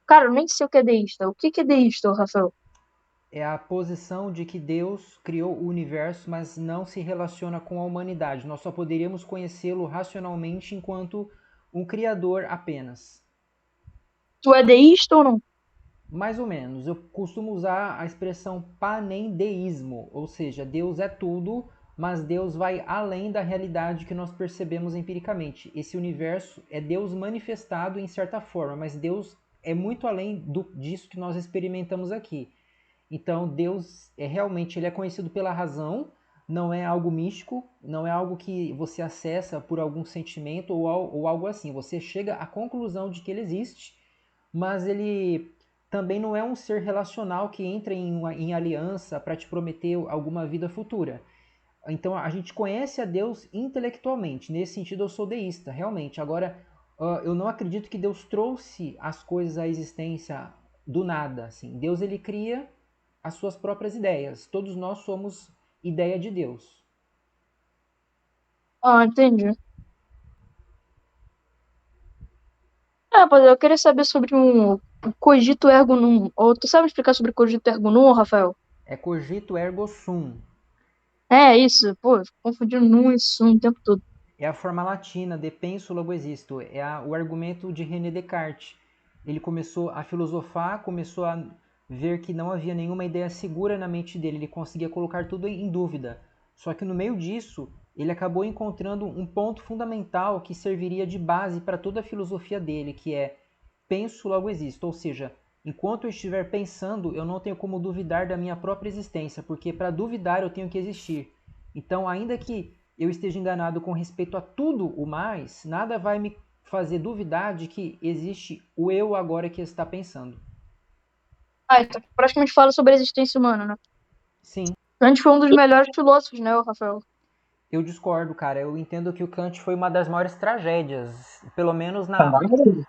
Cara, eu nem sei o que é deísta. O que é deísta, Rafael? É a posição de que Deus criou o universo, mas não se relaciona com a humanidade. Nós só poderíamos conhecê-lo racionalmente enquanto um criador apenas. Tu é deísta ou não? Mais ou menos. Eu costumo usar a expressão panendeísmo, ou seja, Deus é tudo, mas Deus vai além da realidade que nós percebemos empiricamente. Esse universo é Deus manifestado em certa forma, mas Deus é muito além disso que nós experimentamos aqui. Então, Deus é realmente ele é conhecido pela razão, não é algo místico, não é algo que você acessa por algum sentimento ou algo assim. Você chega à conclusão de que ele existe, mas ele também não é um ser relacional que entra em aliança para te prometer alguma vida futura. Então a gente conhece a Deus intelectualmente. Nesse sentido, eu sou deísta, realmente. Agora, eu não acredito que Deus trouxe as coisas à existência do nada. Assim. Deus ele cria as suas próprias ideias. Todos nós somos ideia de Deus. Ah, entendi. Rapaz, eu queria saber sobre o cogito ergo num. Ou tu sabe explicar sobre cogito ergo num, Rafael? É cogito ergo sum. É isso, pô, fico confundindo num e sum o tempo todo. É a forma latina de penso logo existo. É o argumento de René Descartes. Ele começou a filosofar, começou a ver que não havia nenhuma ideia segura na mente dele. Ele conseguia colocar tudo em dúvida. Só que no meio disso, ele acabou encontrando um ponto fundamental que serviria de base para toda a filosofia dele, que é penso logo existo. Ou seja, enquanto eu estiver pensando, eu não tenho como duvidar da minha própria existência, porque para duvidar eu tenho que existir. Então, ainda que eu esteja enganado com respeito a tudo o mais, nada vai me fazer duvidar de que existe o eu agora que está pensando. Ah, então praticamente fala sobre a existência humana, né? Sim, Kant foi um dos melhores filósofos, né, Rafael? eu discordo, cara. Eu entendo que o Kant foi uma das maiores tragédias, pelo menos na. Caralho.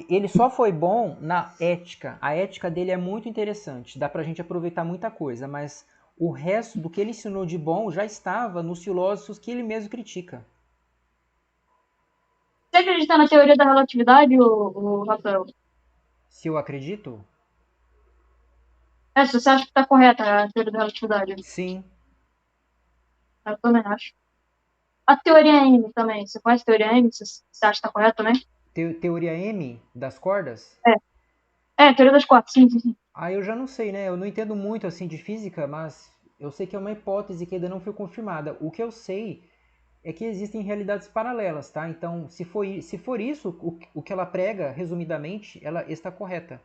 Ele só foi bom na ética. A ética dele é muito interessante, dá pra gente aproveitar muita coisa, mas o resto do que ele ensinou de bom já estava nos filósofos que ele mesmo critica. Você acredita na teoria da relatividade, Rafael? Se eu acredito? É, se você acha que tá correta a teoria da relatividade. Sim. Eu também acho. A teoria M também. Você conhece a teoria M? Você acha que tá correta também? Teoria M das cordas? É, teoria das quatro, sim, sim, sim. Ah, eu já não sei, né? Eu não entendo muito assim de física, mas eu sei que é uma hipótese que ainda não foi confirmada. O que eu sei é que existem realidades paralelas, tá? Então, se for isso, o que ela prega, resumidamente, ela está correta.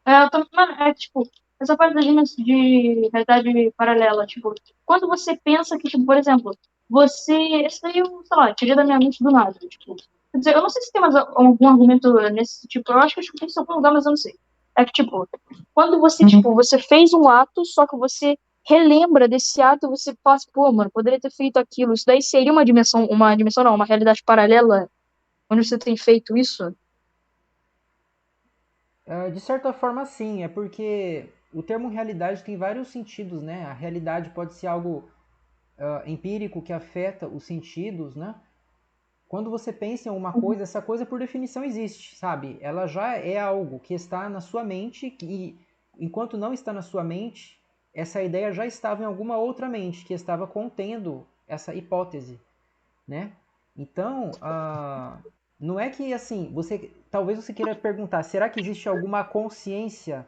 É, mano, é tipo, essa parte de realidade paralela, tipo, quando você pensa que, tipo, por exemplo, você. Esse daí, sei lá, tirei da minha mente do nada. Tipo, quer dizer, eu não sei se tem mais algum argumento nesse tipo, eu acho que eu escutei isso em algum lugar, mas eu não sei. É que, tipo, quando você, tipo, você fez um ato, só que você relembra desse ato, você passa, pô, mano, poderia ter feito aquilo. Isso daí seria uma dimensão não, uma realidade paralela, onde você tem feito isso? De certa forma, sim, é porque o termo realidade tem vários sentidos, né? A realidade pode ser algo empírico que afeta os sentidos, né? Quando você pensa em alguma coisa, essa coisa por definição existe, sabe? Ela já é algo que está na sua mente e enquanto não está na sua mente, essa ideia já estava em alguma outra mente que estava contendo essa hipótese, né? Então, não é que assim, talvez você queira perguntar, será que existe alguma consciência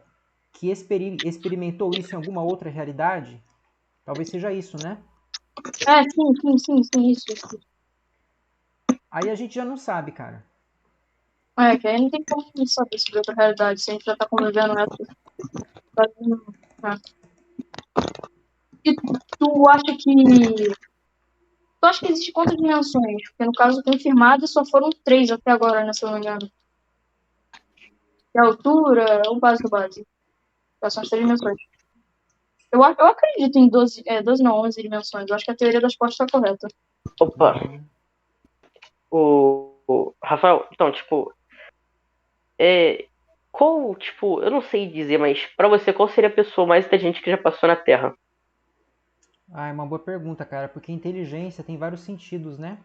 que experimentou isso em alguma outra realidade? Talvez seja isso, né? É, sim, isso. Aí a gente já não sabe, cara. É, que aí não tem como saber sobre outra realidade, se a gente já tá convivendo essa. Né? E tu acha que. Tu acha que existe quantas dimensões? Porque no caso confirmado só foram três até agora, né, se eu não me engano. Que é a altura, o base. São as três dimensões. Eu acredito em 12 12 não, 11 dimensões. Eu acho que a teoria das costas está correta. Opa, Não. o Rafael, então, tipo, qual, tipo, eu não sei dizer, mas pra você, qual seria a pessoa mais inteligente que já passou na Terra? Ah, é uma boa pergunta, cara, porque inteligência tem vários sentidos, né?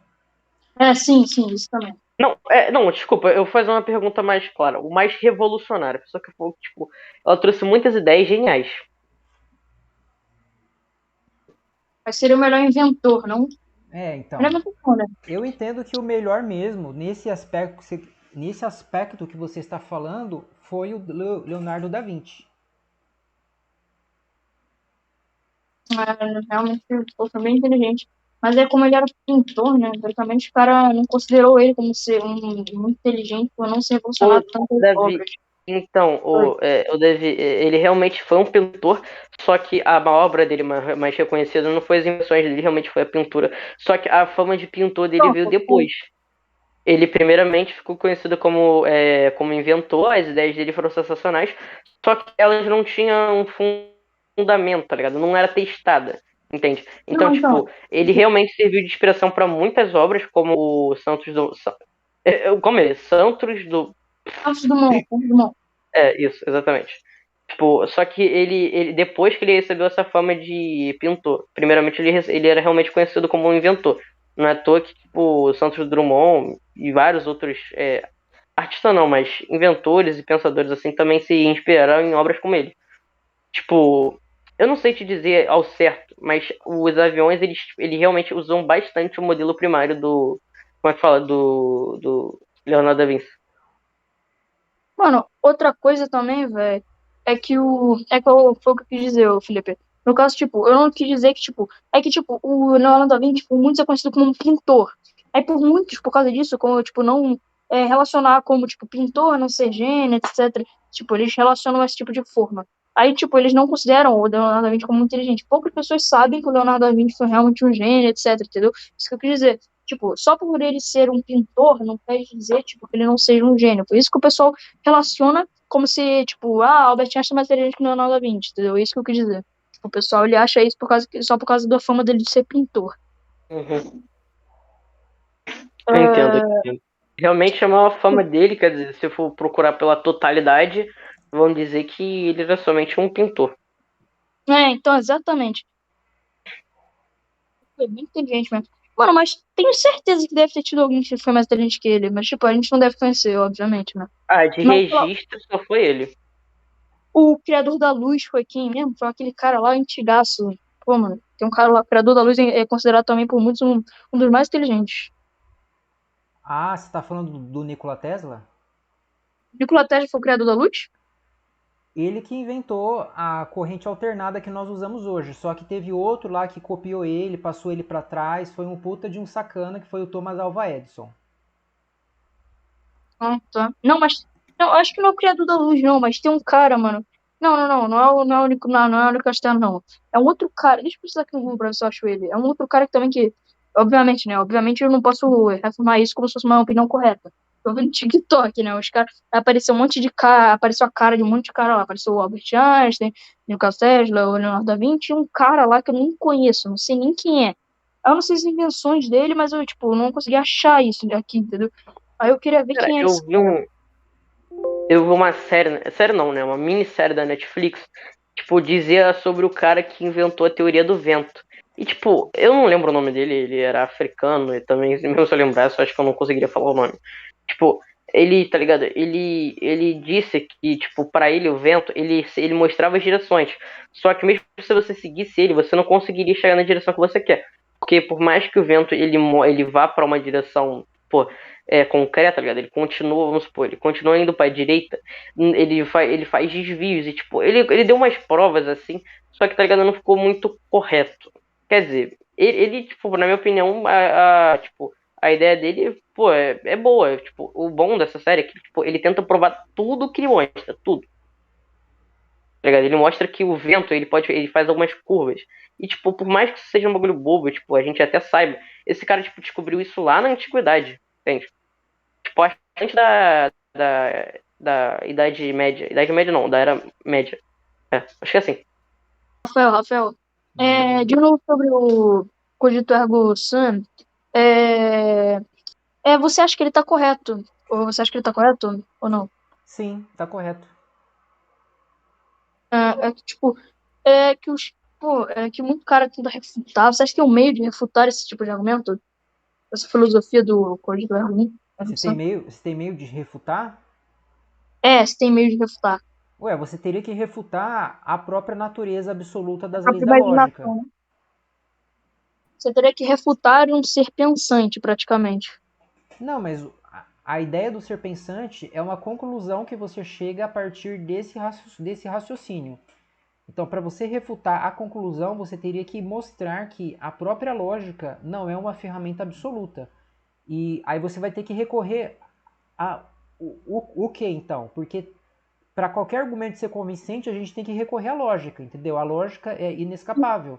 É, sim, isso também. Não, desculpa, eu vou fazer uma pergunta mais clara. O mais revolucionário, a pessoa que falou, tipo, ela trouxe muitas ideias geniais. Mas seria o melhor inventor, não? Melhor Então, inventor, né? eu entendo que o melhor mesmo, nesse aspecto que você está falando, foi o Leonardo da Vinci. Realmente, pô, foi bem inteligente. Mas é como ele era pintor, né? Teoricamente, o cara não considerou ele como ser muito inteligente por não ser Ô, relacionado a tantas Davi, obras. então, Foi. o Davi, ele realmente foi um pintor, só que a obra dele mais reconhecida não foi as invenções dele, realmente foi a pintura. Só que a fama de pintor dele Não, veio depois. Ele primeiramente ficou conhecido como inventor, as ideias dele foram sensacionais, só que elas não tinham um fundamento, tá ligado? Não era testada, entende? Então, não, tipo, então, ele realmente serviu de inspiração para muitas obras, como o Santos do... Como é? Santos do... Santos Dumont. É, isso, exatamente. Tipo, só que depois que ele recebeu essa fama de pintor, primeiramente ele era realmente conhecido como um inventor. Não é à toa que, tipo, Santos Drummond e vários outros artistas não, mas inventores e pensadores assim também se inspiraram em obras como ele. Tipo, eu não sei te dizer ao certo, mas os aviões eles realmente usam bastante o modelo primário como é que fala, do Leonardo da Vinci. Mano, outra coisa também, velho, é que foi o que eu quis dizer, ô, Felipe. No caso, tipo, eu não quis dizer que, tipo, é que, tipo, o Leonardo da Vinci, tipo, muitos é conhecido como um pintor. Aí, por muitos, por causa disso, como, tipo, não relacionar como, tipo, pintor, não ser gênio, etc. Tipo, eles relacionam esse tipo de forma. Aí, tipo, eles não consideram o Leonardo da Vinci como muito inteligente. Poucas pessoas sabem que o Leonardo da Vinci foi realmente um gênio, etc, entendeu? Isso que eu quis dizer. Tipo, só por ele ser um pintor, não quer dizer, tipo, que ele não seja um gênio. Por isso que o pessoal relaciona como se, tipo, Albert Einstein é mais inteligente que o Leonardo da Vinci, entendeu? É isso que eu quis dizer. Tipo, o pessoal, ele acha isso só por causa da fama dele de ser pintor. Uhum. Eu entendo, eu É, entendo. Realmente chamou a fama dele, quer dizer, se for procurar pela totalidade, vão dizer que ele era somente um pintor. então, exatamente. Foi bem inteligente mesmo. Mano, mas tenho certeza que deve ter tido alguém que foi mais inteligente que ele, mas, tipo, a gente não deve conhecer, obviamente, né? Ah, de Mas, sei lá, registro só foi ele. o criador da luz foi quem mesmo? Foi aquele cara lá, antigaço. Pô, mano, tem um cara lá, o criador da luz é considerado também por muitos um dos mais inteligentes. Ah, você está falando do Nikola Tesla? Nikola Tesla foi o criador da luz? Ele que inventou a corrente alternada que nós usamos hoje. Só que teve outro lá que copiou ele, passou ele para trás. Foi um puta de um sacana que foi o Thomas Alva Edison. Ah, tá. Não, mas. Não, acho que não é o criador da luz, não, mas tem um cara, mano. Não é o único, não é o único Castelo, não. É um outro cara. Deixa eu precisar aqui no Google pra ver se eu acho ele. É um outro cara que também que. Obviamente, né? Obviamente eu não posso reformar isso como se fosse uma opinião correta. Tô vendo TikTok, né? Os caras. Apareceu um monte de cara. Apareceu a cara de um monte de cara lá. Apareceu o Albert Einstein, Nikola Tesla, o Leonardo da Vinci, e um cara lá que eu nem conheço, não sei nem quem é. Eu não sei as invenções dele, mas eu, tipo, não consegui achar isso aqui, entendeu? Aí eu queria ver Cara, quem era esse cara. eu vi uma série não, né? Uma minissérie da Netflix, tipo, dizia sobre o cara que inventou a teoria do vento. E, tipo, eu não lembro o nome dele, ele era africano, e também, mesmo se eu lembrasse, eu acho que eu não conseguiria falar o nome. Tipo, ele, tá ligado? Ele disse que, tipo, para ele o vento, ele mostrava as direções. Só que mesmo se você seguisse ele, você não conseguiria chegar na direção que você quer. Porque por mais que o vento ele vá para uma direção, pô, concreta, tá ligado? Ele continua, vamos supor, ele continua indo para a direita, ele faz desvios e, tipo, ele deu umas provas assim, só que, tá ligado? Não ficou muito correto. Quer dizer, tipo, na minha opinião, tipo, a ideia dele, pô, é boa. Tipo, o bom dessa série é que, tipo, ele tenta provar tudo que ele mostra, tudo. Tá ligado? Ele mostra que o vento, ele faz algumas curvas. E, tipo, por mais que isso seja um bagulho bobo, tipo, a gente até saiba, esse cara, tipo, descobriu isso lá na antiguidade, entende? Tipo, acho que antes da Idade Média. Idade Média não, da Era Média. Acho que é assim. Rafael, de novo sobre o Cogito Ergo Sum, é, você acha que ele tá correto? Ou você acha que ele tá correto ou não? Sim, tá correto. Que, tipo, que que muito cara tenta refutar. Você acha que tem um meio de refutar esse tipo de argumento? Essa filosofia do Cogito Ergo? Você tem meio de refutar? Você tem meio de refutar. Ué, você teria que refutar a própria natureza absoluta A das leis própria da lógica. imaginação. Você teria que refutar um ser pensante, praticamente. Não, mas a ideia do ser pensante é uma conclusão que você chega a partir desse raciocínio. Então, para você refutar a conclusão, você teria que mostrar que a própria lógica não é uma ferramenta absoluta. E aí você vai ter que recorrer a o que então? Porque para qualquer argumento ser convincente, a gente tem que recorrer à lógica, entendeu? A lógica é inescapável.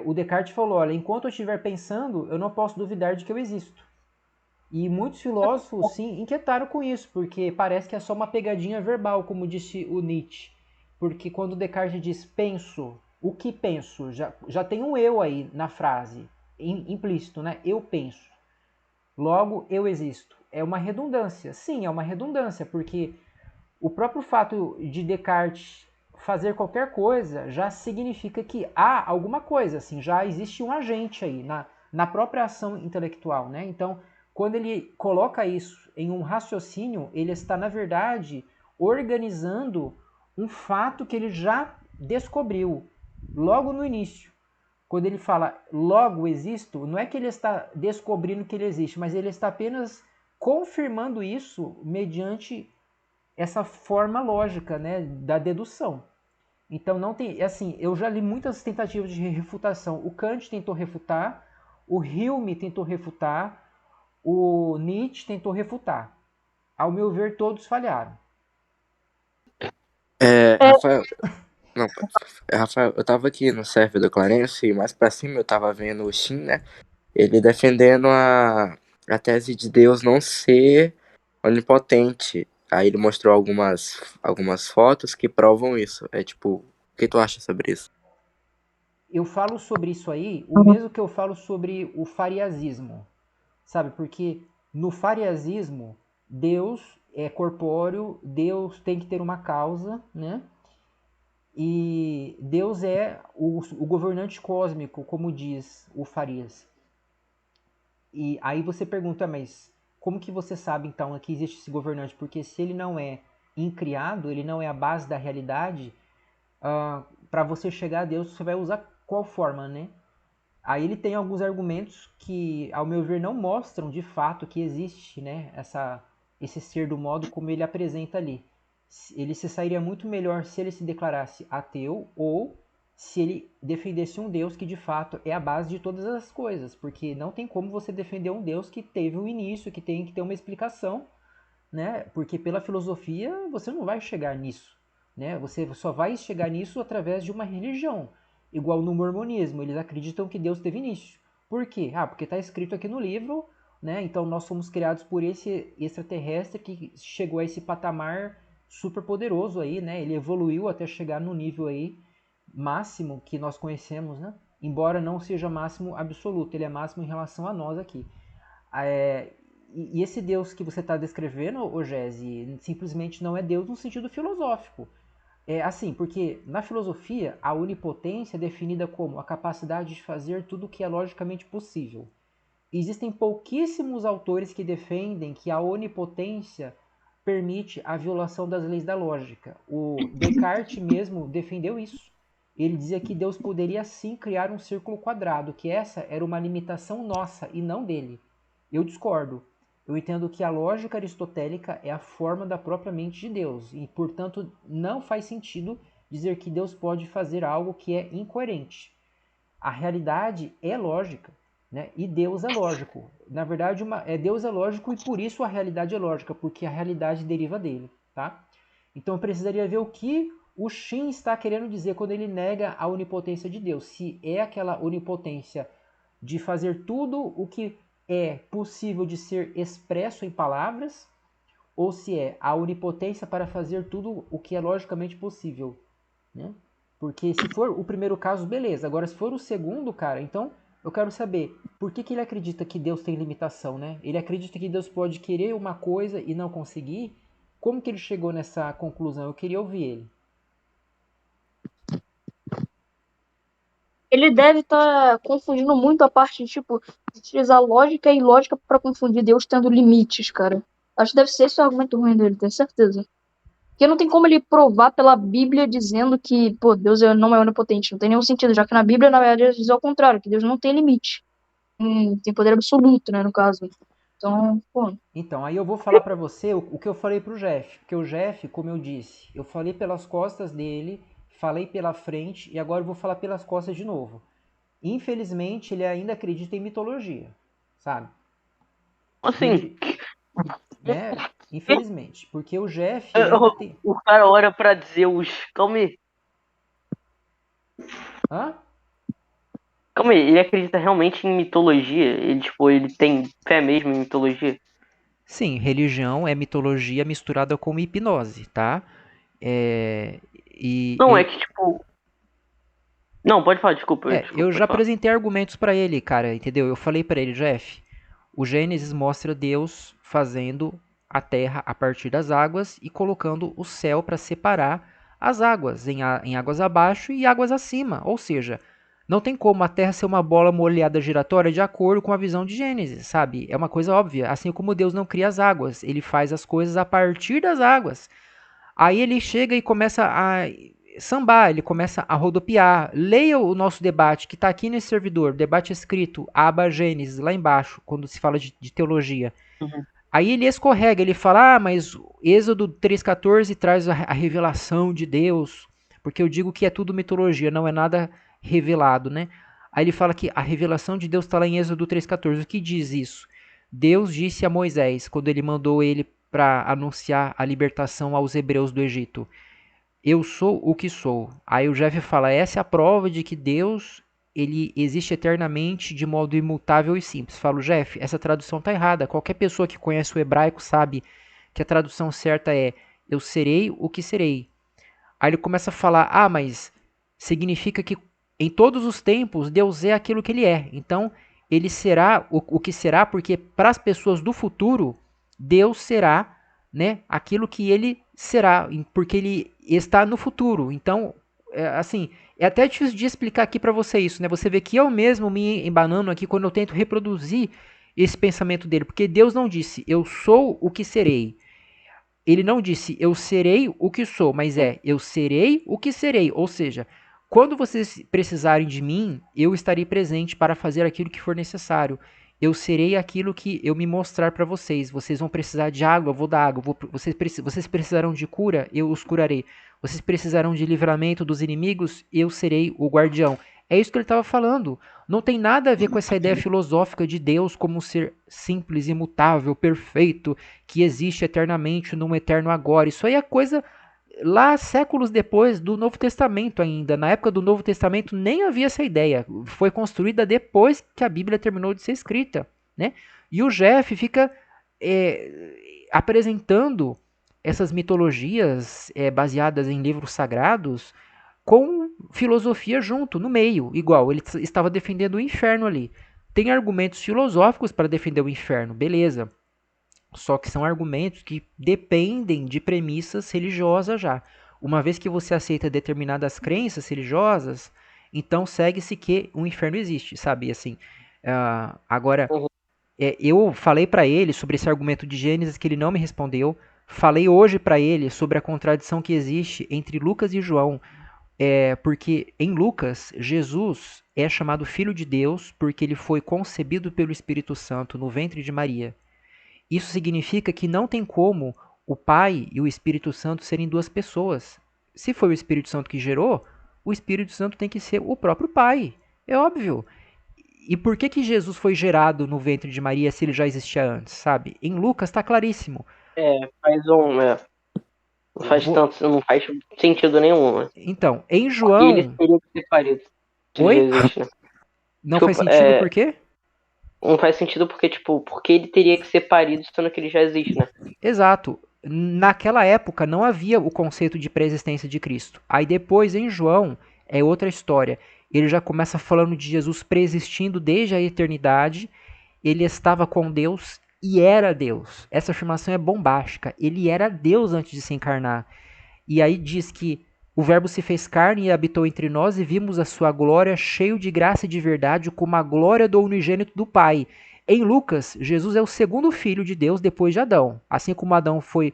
O Descartes falou: olha, enquanto eu estiver pensando, eu não posso duvidar de que eu existo. E muitos filósofos se inquietaram com isso, porque parece que é só uma pegadinha verbal, como disse o Nietzsche. Porque quando Descartes diz penso, o que penso? Já tem um eu aí na frase, implícito, né? Eu penso. Logo, eu existo. É uma redundância. Sim, é uma redundância, porque o próprio fato de Descartes fazer qualquer coisa já significa que há alguma coisa, assim, já existe um agente aí na própria ação intelectual, né? Então, quando ele coloca isso em um raciocínio, ele está, na verdade, organizando um fato que ele já descobriu logo no início. Quando ele fala logo existo, não é que ele está descobrindo que ele existe, mas ele está apenas confirmando isso mediante essa forma lógica, né, da dedução. Então não tem, assim, eu já li muitas tentativas de refutação. O Kant tentou refutar, o Hume tentou refutar, o Nietzsche tentou refutar. Ao meu ver, todos falharam. É, Rafael, não, Rafael, eu tava aqui no server do Clarence e mais pra cima eu tava vendo o Shin, né? Ele defendendo a tese de Deus não ser onipotente. Aí ele mostrou algumas fotos que provam isso. É tipo, o que tu acha sobre isso? Eu falo sobre isso aí, o mesmo que eu falo sobre o fariasismo, sabe? Porque no fariasismo, Deus é corpóreo, Deus tem que ter uma causa, né? E Deus é o governante cósmico, como diz o Farias. E aí você pergunta, mas como que você sabe então que existe esse governante? Porque se ele não é incriado, ele não é a base da realidade, para você chegar a Deus, você vai usar qual forma, né? Aí ele tem alguns argumentos que, ao meu ver, não mostram de fato que existe, né, esse ser do modo como ele apresenta ali. Ele se sairia muito melhor se ele se declarasse ateu ou se ele defendesse um Deus que de fato é a base de todas as coisas, porque não tem como você defender um Deus que teve um início, que tem que ter uma explicação, né? Porque pela filosofia você não vai chegar nisso, né? Você só vai chegar nisso através de uma religião, igual no mormonismo, eles acreditam que Deus teve início. Por quê? Porque está escrito aqui no livro, né? Então nós fomos criados por esse extraterrestre que chegou a esse patamar super poderoso aí, né? Ele evoluiu até chegar no nível aí máximo que nós conhecemos, né? Embora não seja máximo absoluto, ele é máximo em relação a nós aqui. É, e esse Deus que você está descrevendo, ô Gese, simplesmente não é Deus no sentido filosófico. É assim, porque na filosofia a onipotência é definida como a capacidade de fazer tudo o que é logicamente possível. Existem pouquíssimos autores que defendem que a onipotência permite a violação das leis da lógica. O Descartes mesmo defendeu isso. Ele dizia que Deus poderia sim criar um círculo quadrado, que essa era uma limitação nossa e não dele. Eu discordo. Eu entendo que a lógica aristotélica é a forma da própria mente de Deus e, portanto, não faz sentido dizer que Deus pode fazer algo que é incoerente. A realidade é lógica, né? E Deus é lógico. Na verdade, Deus é lógico e por isso a realidade é lógica, porque a realidade deriva dele, tá? Então eu precisaria ver o que o Shin está querendo dizer quando ele nega a onipotência de Deus. Se é aquela onipotência de fazer tudo o que é possível de ser expresso em palavras, ou se é a onipotência para fazer tudo o que é logicamente possível, né? Porque se for o primeiro caso, beleza. Agora, se for o segundo, cara, então eu quero saber por que ele acredita que Deus tem limitação, né? Ele acredita que Deus pode querer uma coisa e não conseguir? Como que ele chegou nessa conclusão? Eu queria ouvir ele. ele deve estar confundindo muito a parte, tipo, utilizar lógica e ilógica pra confundir Deus tendo limites, cara. Acho que deve ser esse o argumento ruim dele, tenho certeza. Porque não tem como ele provar pela Bíblia dizendo que, pô, Deus não é onipotente. Não tem nenhum sentido, já que na Bíblia, na verdade, diz ao contrário, que Deus não tem limite. Tem poder absoluto, né, no caso. Então, pô, Então, aí eu vou falar pra você o que eu falei pro Jeff. Porque o Jeff, como eu disse, eu falei pelas costas dele, falei pela frente e agora eu vou falar pelas costas de novo. Infelizmente, ele ainda acredita em mitologia, sabe? E Assim, ele, né? Infelizmente, porque o Jeff, ele ainda tem... o cara ora pra Zeus. Calma aí. Hã? Calma aí, ele acredita realmente em mitologia? Ele, tipo, ele tem fé mesmo em mitologia? Sim, religião é mitologia misturada com hipnose, tá? É, e Não, é eu, que, tipo. Não, pode falar, desculpa, eu desculpa, já pode falar. apresentei argumentos pra ele, cara, entendeu? Eu falei pra ele, Jeff, o Gênesis mostra Deus fazendo a terra a partir das águas e colocando o céu para separar as águas em águas abaixo e águas acima. Ou seja, não tem como a terra ser uma bola molhada giratória de acordo com a visão de Gênesis, sabe? É uma coisa óbvia. Assim como Deus não cria as águas, ele faz as coisas a partir das águas. Aí ele chega e começa a sambar, ele começa a rodopiar. Leia o nosso debate que está aqui nesse servidor, debate escrito, aba Gênesis, lá embaixo, quando se fala de teologia. Uhum. Aí ele escorrega, ele fala, mas Êxodo 3,14 traz a revelação de Deus, porque eu digo que é tudo mitologia, não é nada revelado, né? Aí ele fala que a revelação de Deus está lá em Êxodo 3,14. O que diz isso? Deus disse a Moisés, quando ele mandou ele para anunciar a libertação aos hebreus do Egito, eu sou o que sou. Aí o Jeff fala, essa é a prova de que Deus ele existe eternamente de modo imutável e simples. Falo, Jeff, essa tradução está errada. Qualquer pessoa que conhece o hebraico sabe que a tradução certa é eu serei o que serei. Aí ele começa a falar, mas significa que em todos os tempos Deus é aquilo que ele é. Então ele será o que será, porque para as pessoas do futuro, Deus será, né, aquilo que ele será, porque ele está no futuro. Então, assim, é até difícil de explicar aqui para você isso, né? Você vê que eu mesmo me embanando aqui quando eu tento reproduzir esse pensamento dele, porque Deus não disse eu sou o que serei. Ele não disse eu serei o que sou, mas eu serei o que serei. Ou seja, quando vocês precisarem de mim, eu estarei presente para fazer aquilo que for necessário. Eu serei aquilo que eu me mostrar para vocês. Vocês vão precisar de água, eu vou dar água. Vocês precisarão de cura, eu os curarei. Vocês precisarão de livramento dos inimigos, eu serei o guardião. É isso que ele estava falando. Não tem nada a ver com essa ideia filosófica de Deus como um ser simples, imutável, perfeito, que existe eternamente num eterno agora. Isso aí é coisa lá séculos depois do Novo Testamento ainda. Na época do Novo Testamento nem havia essa ideia. Foi construída depois que a Bíblia terminou de ser escrita, né? E o Jeff fica apresentando essas mitologias baseadas em livros sagrados com filosofia junto, no meio, igual. Ele estava defendendo o inferno ali. Tem argumentos filosóficos para defender o inferno, beleza. Só que são argumentos que dependem de premissas religiosas já. Uma vez que você aceita determinadas crenças religiosas, então segue-se que o inferno existe, sabe? Assim, agora, Uhum. eu falei para ele sobre esse argumento de Gênesis que ele não me respondeu. Falei hoje para ele sobre a contradição que existe entre Lucas e João. Porque em Lucas, Jesus é chamado Filho de Deus porque ele foi concebido pelo Espírito Santo no ventre de Maria. Isso significa que não tem como o Pai e o Espírito Santo serem duas pessoas. Se foi o Espírito Santo que gerou, o Espírito Santo tem que ser o próprio Pai. É óbvio. E por que que Jesus foi gerado no ventre de Maria se ele já existia antes, sabe? Em Lucas está claríssimo. Faz um. Não faz tanto, não faz sentido nenhum, né? Então, em Porque eles João... teriam que ser paridos. Se ele já Oi? existe, né? Não faz Desculpa, sentido por quê? não faz sentido porque, tipo, porque ele teria que ser parido sendo que ele já existe, né? Exato. Naquela época não havia o conceito de pré-existência de Cristo. Aí depois, em João, é outra história. Ele já começa falando de Jesus pré-existindo desde a eternidade. Ele estava com Deus e era Deus. Essa afirmação é bombástica. Ele era Deus antes de se encarnar. E aí diz que O Verbo se fez carne e habitou entre nós e vimos a sua glória, cheio de graça e de verdade, como a glória do unigênito do Pai. Em Lucas, Jesus é o segundo filho de Deus depois de Adão. Assim como Adão foi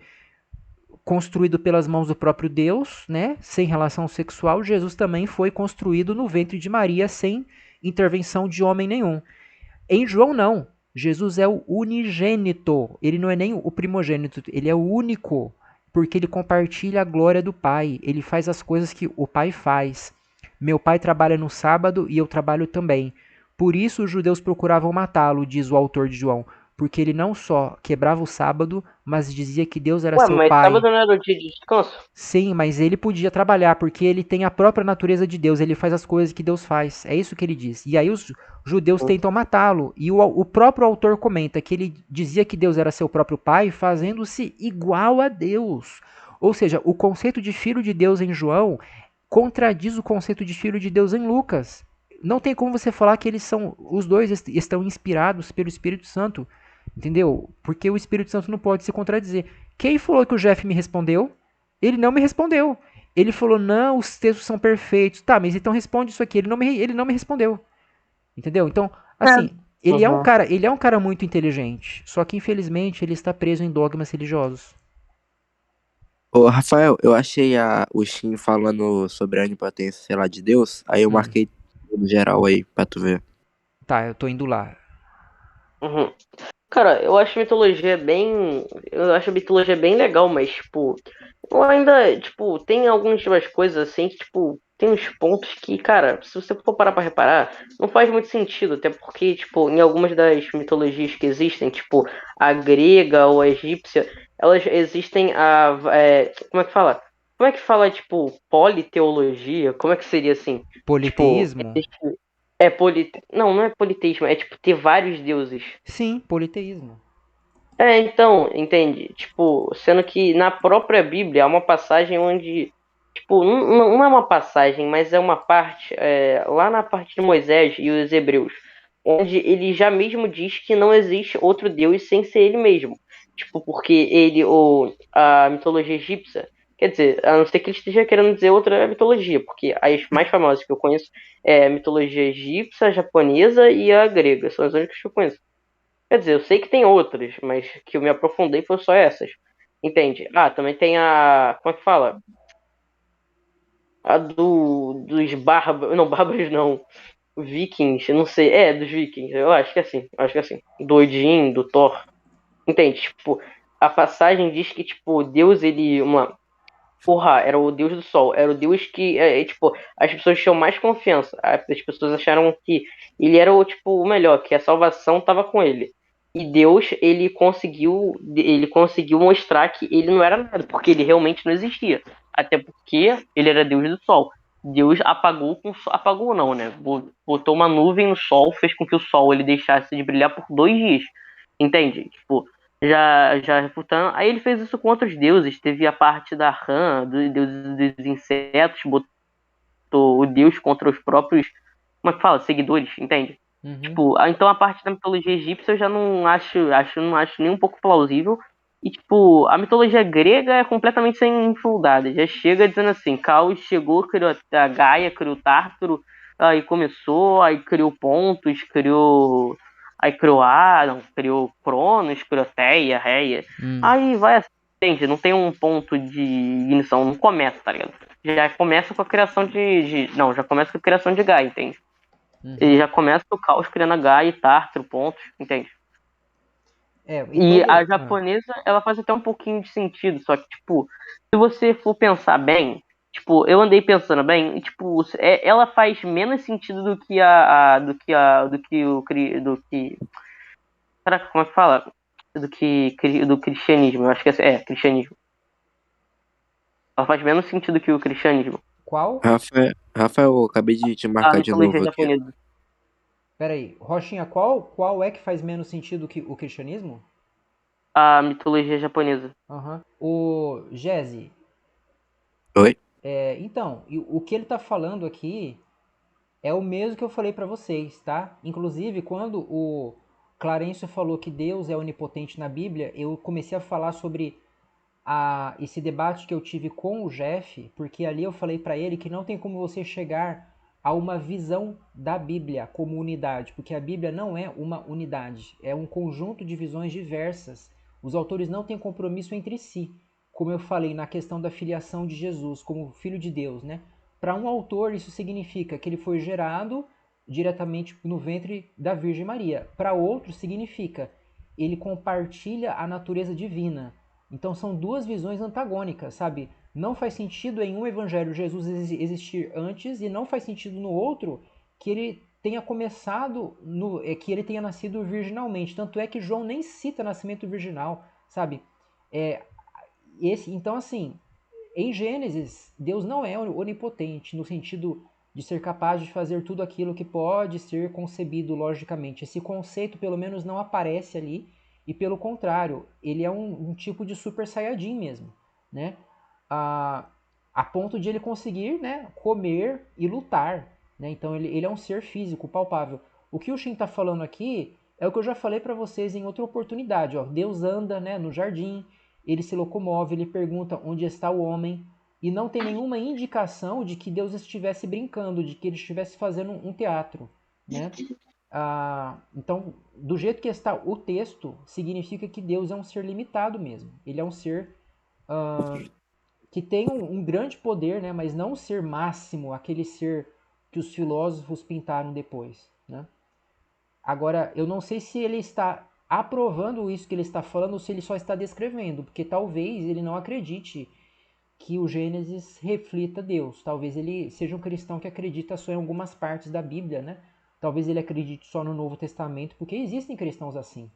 construído pelas mãos do próprio Deus, né, sem relação sexual, Jesus também foi construído no ventre de Maria sem intervenção de homem nenhum. Em João não. Jesus é o unigênito. Ele não é nem o primogênito, ele é o único, porque ele compartilha a glória do Pai. Ele faz as coisas que o Pai faz. Meu pai trabalha no sábado e eu trabalho também. Por isso os judeus procuravam matá-lo, diz o autor de João, porque ele não só quebrava o sábado, mas dizia que Deus era Ué, seu mas pai. sábado não era o dia de descanso? Sim, mas ele podia trabalhar porque ele tem a própria natureza de Deus, ele faz as coisas que Deus faz. É isso que ele diz. E aí os judeus tentam matá-lo. E o próprio autor comenta que ele dizia que Deus era seu próprio pai, fazendo-se igual a Deus. Ou seja, o conceito de filho de Deus em João contradiz o conceito de filho de Deus em Lucas. Não tem como você falar que eles são, os dois estão inspirados pelo Espírito Santo, entendeu? Porque o Espírito Santo não pode se contradizer. Quem falou que o Jeff me respondeu? Ele não me respondeu. Ele falou: "Não, os textos são perfeitos". Tá, mas então responde isso aqui. Ele não me respondeu. Entendeu? Então, assim, Uhum. ele é um cara muito inteligente, só que infelizmente ele está preso em dogmas religiosos. Ô, Rafael, eu achei o Shin falando sobre a onipotência, sei lá, de Deus. Aí eu Hum, marquei no geral aí, pra tu ver. tá, eu tô indo lá. Uhum. Cara, eu acho mitologia bem. Eu acho a mitologia bem legal, mas, tipo, eu ainda, tipo, tem algumas coisas assim que, tipo, tem uns pontos que, cara, se você for parar pra reparar, não faz muito sentido, até porque, tipo, em algumas das mitologias que existem, tipo, a grega ou a egípcia, elas existem como é que fala? Como é que fala, tipo, politeologia? Como é que seria assim? Tipo, Politeísmo? Não, não é politeísmo, é tipo ter vários deuses. Sim, politeísmo. É, então, entende? Tipo, sendo que na própria Bíblia há uma passagem onde, tipo, não é uma passagem, mas é uma parte, lá na parte de Moisés e os Hebreus, onde ele já mesmo diz que não existe outro Deus sem ser ele mesmo. Tipo, porque a mitologia egípcia, quer dizer, a não ser que ele esteja querendo dizer outra mitologia, porque as mais famosas que eu conheço é a mitologia egípcia, a japonesa e a grega, são as únicas que eu conheço. Quer dizer, eu sei que tem outras, mas que eu me aprofundei foi só essas. Entende? Ah, também tem a. Como é que fala? A dos bárbaros. Não, bárbaros não. Vikings, eu não sei. É, dos vikings. Eu acho que é assim. Eu acho que é assim. Do Odin, do Thor. Entende? Tipo, a passagem diz que, tipo, Deus, ele. Porra, era o Deus do Sol. Era o Deus que, tipo, as pessoas tinham mais confiança. As pessoas acharam que ele era tipo, o melhor, que a salvação estava com ele. E Deus, ele conseguiu mostrar que ele não era nada, porque ele realmente não existia. Até porque ele era Deus do Sol. Deus apagou não, né? Botou uma nuvem no Sol, fez com que o Sol ele deixasse de brilhar por 2 dias. Entende? Tipo, já refutando. Aí ele fez isso com outros deuses. Teve a parte da Ran, do deus dos insetos, botou o deus contra os próprios, como é que fala? Seguidores, entende? Uhum. Tipo, então a parte da mitologia egípcia eu já não acho nem um pouco plausível. E, tipo, a mitologia grega é completamente sem fundada. Já chega dizendo assim, Caos chegou, criou a Gaia, criou o Tártaro, aí começou, aí criou Pontos, criou Cronos, criou Teia, Reia. Hum. Aí vai assim, entende? Não tem um ponto de ignição, não começa, tá ligado? Já começa com a criação Não, já começa com a criação de Gaia, entende? Ele Uhum. já começa o caos criando H e Tártaro, pontos, entende? É, e E a todo. japonesa, ela faz até um pouquinho de sentido, só que, tipo, se você for pensar bem, tipo, eu andei pensando bem, e, tipo, ela faz menos sentido do que do que caraca, como é que fala? Do cristianismo, eu acho que cristianismo. Ela faz menos sentido que o cristianismo, Qual? Rafael, eu acabei de te a marcar de mitologia novo aqui. japonesa. Pera aí, Rochinha, qual é que faz menos sentido que o cristianismo? A mitologia japonesa. Aham. O Jesse, Oi? então, o que ele tá falando aqui é o mesmo que eu falei pra vocês, tá? Inclusive, quando o Clarencio falou que Deus é onipotente na Bíblia, eu comecei a falar sobre esse debate que eu tive com o Jeff, porque ali eu falei para ele que não tem como você chegar a uma visão da Bíblia como unidade, porque a Bíblia não é uma unidade, é um conjunto de visões diversas. Os autores não têm compromisso entre si, como eu falei na questão da filiação de Jesus como Filho de Deus, né? Para um autor, isso significa que ele foi gerado diretamente no ventre da Virgem Maria. Para outro, significa ele compartilha a natureza divina. Então são duas visões antagônicas, sabe? Não faz sentido em um evangelho Jesus existir antes e não faz sentido no outro que ele tenha começado, que ele tenha nascido virginalmente. Tanto é que João nem cita nascimento virginal, sabe? É, então, assim, em Gênesis, Deus não é onipotente no sentido de ser capaz de fazer tudo aquilo que pode ser concebido logicamente. Esse conceito, pelo menos, não aparece ali, e pelo contrário, ele é um tipo de super saiyajin mesmo, né? A ponto de ele conseguir, né, comer e lutar, né? Então ele é um ser físico, palpável. O que o Shin está falando aqui é o que eu já falei para vocês em outra oportunidade. Ó. Deus anda, né, no jardim, ele se locomove, ele pergunta onde está o homem, e não tem nenhuma indicação de que Deus estivesse brincando, de que ele estivesse fazendo um teatro, né? Então, do jeito que está o texto, significa que Deus é um ser limitado mesmo. Ele é um ser que tem um grande poder, né? Mas não um ser máximo, aquele ser que os filósofos pintaram depois, né? Agora, eu não sei se ele está aprovando isso que ele está falando ou se ele só está descrevendo, porque talvez ele não acredite que o Gênesis reflita Deus. Talvez ele seja um cristão que acredita só em algumas partes da Bíblia, né? Talvez ele acredite só no Novo Testamento, porque existem cristãos assim.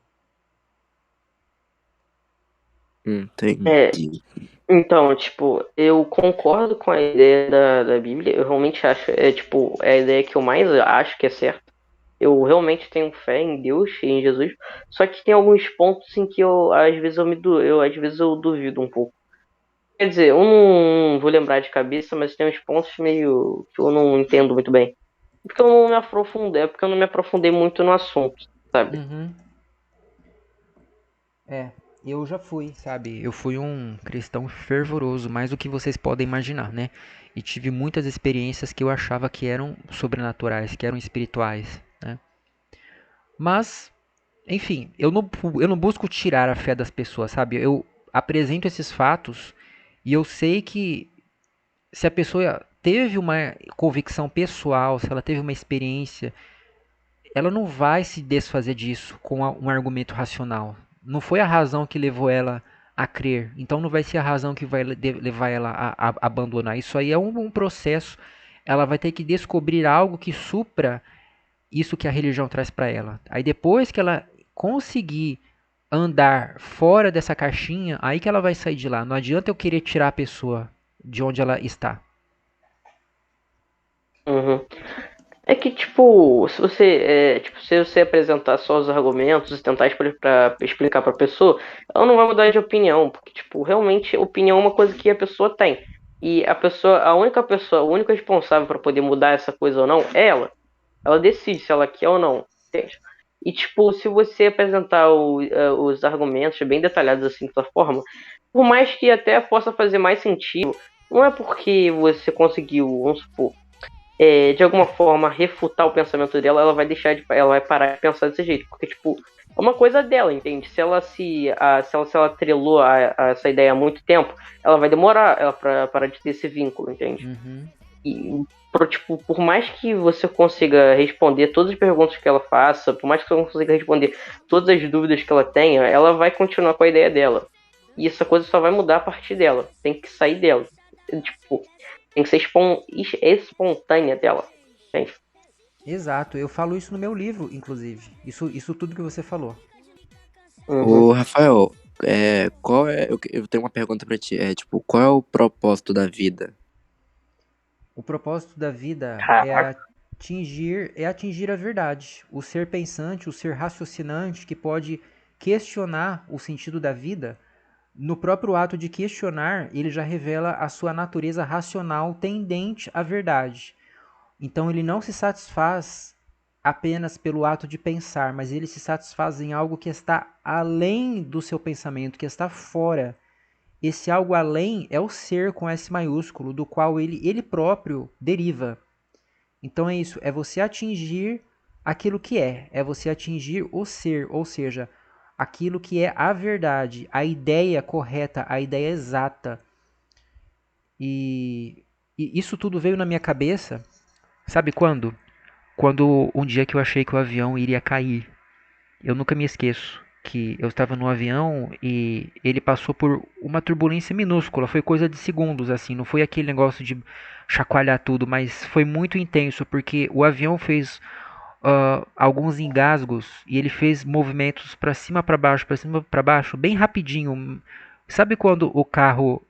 É, Entendi. então, tipo, eu concordo com a ideia da Bíblia. Eu realmente acho, tipo, é a ideia que eu mais acho que é certa. Eu realmente tenho fé em Deus e em Jesus. Só que tem alguns pontos em que às vezes às vezes eu duvido um pouco. Quer dizer, eu não vou lembrar de cabeça, mas tem uns pontos meio que eu não entendo muito bem. Porque eu não me aprofundei, é porque eu não me aprofundei muito no assunto, sabe? Uhum. Eu já fui, sabe? Eu fui um cristão fervoroso, mais do que vocês podem imaginar, né? E tive muitas experiências que eu achava que eram sobrenaturais, que eram espirituais, né? Mas, enfim, eu não busco tirar a fé das pessoas, sabe? Eu apresento esses fatos e eu sei que se a pessoa teve uma convicção pessoal, se ela teve uma experiência, ela não vai se desfazer disso com um argumento racional. Não foi a razão que levou ela a crer, então não vai ser a razão que vai levar ela a abandonar. Isso aí é um processo. Ela vai ter que descobrir algo que supra isso que a religião traz para ela. Aí depois que ela conseguir andar fora dessa caixinha, aí que ela vai sair de lá. Não adianta eu querer tirar a pessoa de onde ela está. Uhum. É que, tipo, se você apresentar só os argumentos e tentar explicar pra pessoa, ela não vai mudar de opinião, porque, tipo, realmente opinião é uma coisa que a pessoa tem. E a única responsável pra poder mudar essa coisa ou não é ela. Ela decide se ela quer ou não, entende? E, tipo, se você apresentar os argumentos bem detalhados assim, de sua forma, por mais que até possa fazer mais sentido, não é porque você conseguiu, vamos supor, de alguma forma refutar o pensamento dela, ela vai parar de pensar desse jeito, porque tipo, é uma coisa dela, entende? Se ela atrelou a essa ideia há muito tempo, ela vai demorar ela para parar de ter esse vínculo, entende? Uhum. E tipo, por mais que você consiga responder todas as perguntas que ela faça, por mais que você consiga responder todas as dúvidas que ela tenha, ela vai continuar com a ideia dela. E essa coisa só vai mudar a partir dela. Tem que sair dela. Tipo, tem que ser espontânea dela. Entende? Exato, eu falo isso no meu livro, inclusive. Isso tudo que você falou. Uhum. Ô, Rafael, qual é. Eu tenho uma pergunta pra ti. Tipo, qual é o propósito da vida? O propósito da vida Caraca. é atingir a verdade. O ser pensante, o ser raciocinante que pode questionar o sentido da vida, no próprio ato de questionar, ele já revela a sua natureza racional tendente à verdade. Então ele não se satisfaz apenas pelo ato de pensar, mas ele se satisfaz em algo que está além do seu pensamento, que está fora. esse algo além é o ser com S maiúsculo, do qual ele próprio deriva. Então é isso, é você atingir aquilo que é você atingir o ser, ou seja, aquilo que é a verdade, a ideia correta, a ideia exata. E isso tudo veio na minha cabeça, sabe quando? Quando um dia que eu achei que o avião iria cair. Eu nunca me esqueço que eu estava no avião e ele passou por uma turbulência minúscula, foi coisa de segundos assim, não foi aquele negócio de chacoalhar tudo, mas foi muito intenso porque o avião fez alguns engasgos e ele fez movimentos para cima, para baixo, bem rapidinho. Sabe quando o carro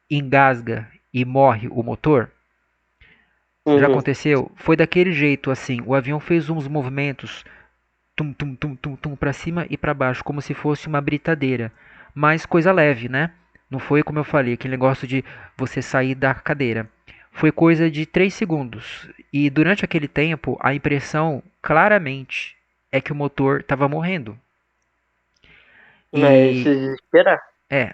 engasga e morre o motor? Já Uhum. aconteceu? Foi daquele jeito assim. O avião fez uns movimentos tum tum tum tum tum para cima e para baixo, como se fosse uma britadeira, mas coisa leve, né? Não foi como eu falei, aquele negócio de você sair da cadeira. Foi coisa de 3 segundos. E durante aquele tempo, a impressão claramente é que o motor estava morrendo. Mas E se desesperar.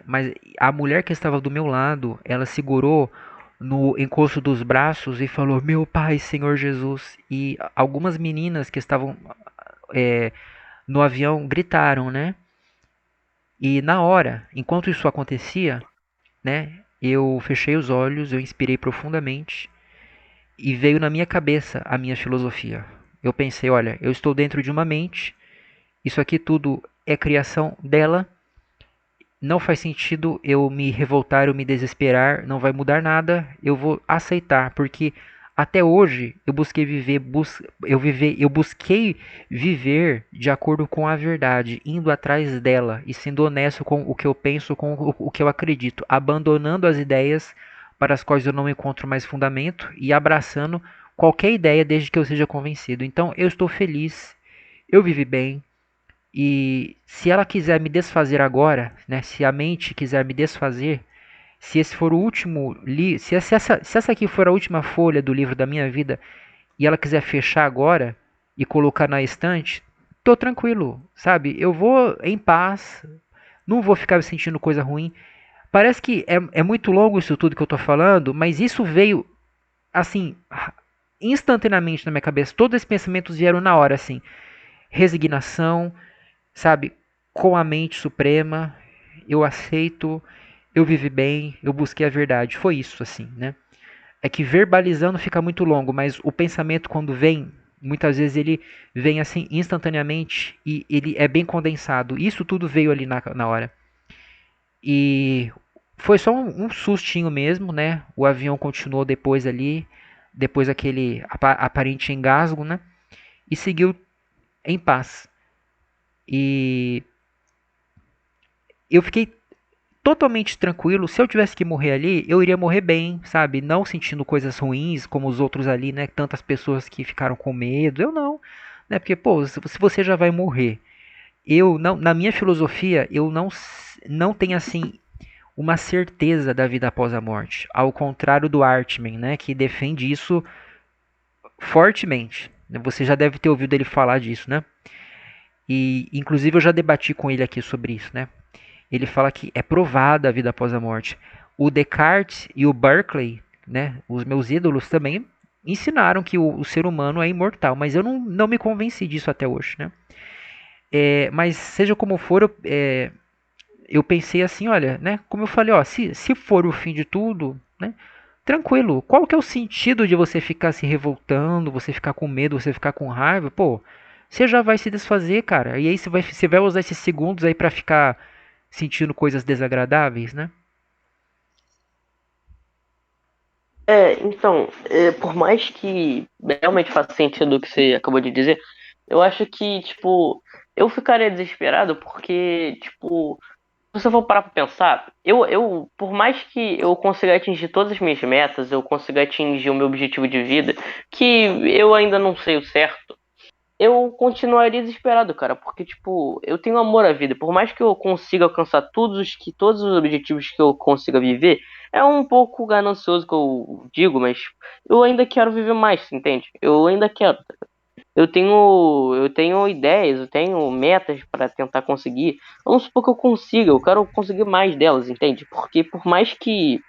mas a mulher que estava do meu lado, ela segurou no encosto dos braços e falou: "Meu pai, Senhor Jesus". E algumas meninas que estavam é, no avião gritaram, né? E na hora, enquanto isso acontecia, né, eu fechei os olhos, eu inspirei profundamente e veio na minha cabeça a minha filosofia. Eu pensei, olha, eu estou dentro de uma mente, isso aqui tudo é criação dela, não faz sentido eu me revoltar, eu me desesperar, não vai mudar nada, eu vou aceitar, porque até hoje eu busquei viver de acordo com a verdade, indo atrás dela e sendo honesto com o que eu penso, com o que eu acredito, abandonando as ideias para as quais eu não encontro mais fundamento e abraçando qualquer ideia desde que eu seja convencido. Então eu estou feliz, eu vivi bem, e se ela quiser me desfazer agora, né, se a mente quiser me desfazer, se esse for o último se essa aqui for a última folha do livro da minha vida e ela quiser fechar agora e colocar na estante, tô tranquilo, sabe? Eu vou em paz, não vou ficar sentindo coisa ruim. Parece que é muito longo isso tudo que eu tô falando, mas isso veio assim instantaneamente na minha cabeça. Todos esses pensamentos vieram na hora, assim, resignação, sabe, com a mente suprema, eu aceito, eu vivi bem, eu busquei a verdade. Foi isso, assim, né? É que verbalizando fica muito longo, mas o pensamento quando vem, muitas vezes ele vem assim instantaneamente e ele é bem condensado. Isso tudo veio ali na hora. E foi só um sustinho mesmo, né? O avião continuou depois ali, depois aquele aparente engasgo, né? E seguiu em paz. E eu fiquei totalmente tranquilo. Se eu tivesse que morrer ali, eu iria morrer bem, sabe? Não sentindo coisas ruins como os outros ali, né? Tantas pessoas que ficaram com medo. Eu não, né? Porque, pô, se você já vai morrer, eu não, na minha filosofia, eu não tenho assim uma certeza da vida após a morte. Ao contrário do Artman, né? Que defende isso fortemente. Você já deve ter ouvido ele falar disso, né? E inclusive eu já debati com ele aqui sobre isso, né? Ele fala que é provada a vida após a morte. O Descartes e o Berkeley, né, os meus ídolos também ensinaram que o ser humano é imortal, mas eu não me convenci disso até hoje, né? Mas seja como for, eu pensei assim, olha, né, como eu falei, ó, se for o fim de tudo, né, tranquilo. Qual que é o sentido de você ficar se revoltando, você ficar com medo, você ficar com raiva? Pô, você já vai se desfazer, cara. E aí você vai usar esses segundos aí pra ficar sentindo coisas desagradáveis, né? Então, por mais que realmente faça sentido o que você acabou de dizer, eu acho que, tipo, eu ficaria desesperado porque, tipo, se você for parar pra pensar, por mais que eu consiga atingir todas as minhas metas, eu consiga atingir o meu objetivo de vida, que eu ainda não sei o certo, eu continuaria desesperado, cara, porque, tipo, eu tenho amor à vida. Por mais que eu consiga alcançar todos os objetivos que eu consiga viver, é um pouco ganancioso que eu digo, mas eu ainda quero viver mais, entende? Eu ainda quero. eu tenho ideias, eu tenho metas para tentar conseguir. Vamos supor que eu consiga, eu quero conseguir mais delas, entende? Porque por mais que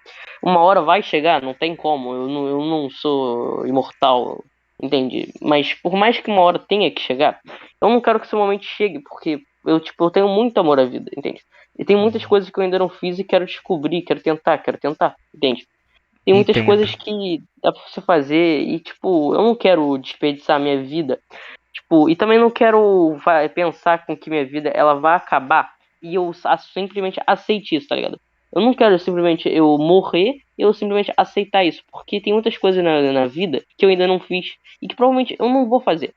uma hora vai chegar, não tem como, eu não sou imortal, entende? Mas por mais que uma hora tenha que chegar, eu não quero que esse momento chegue, porque eu tenho muito amor à vida, entende? E tem muitas coisas que eu ainda não fiz e quero descobrir, quero tentar, entende? Tem muitas Entendo. coisas que dá pra você fazer e, tipo, eu não quero desperdiçar minha vida. Tipo, e também não quero pensar com que minha vida ela vai acabar e eu simplesmente aceite isso, tá ligado? Eu não quero simplesmente eu morrer e eu simplesmente aceitar isso, porque tem muitas coisas na vida que eu ainda não fiz e que provavelmente eu não vou fazer.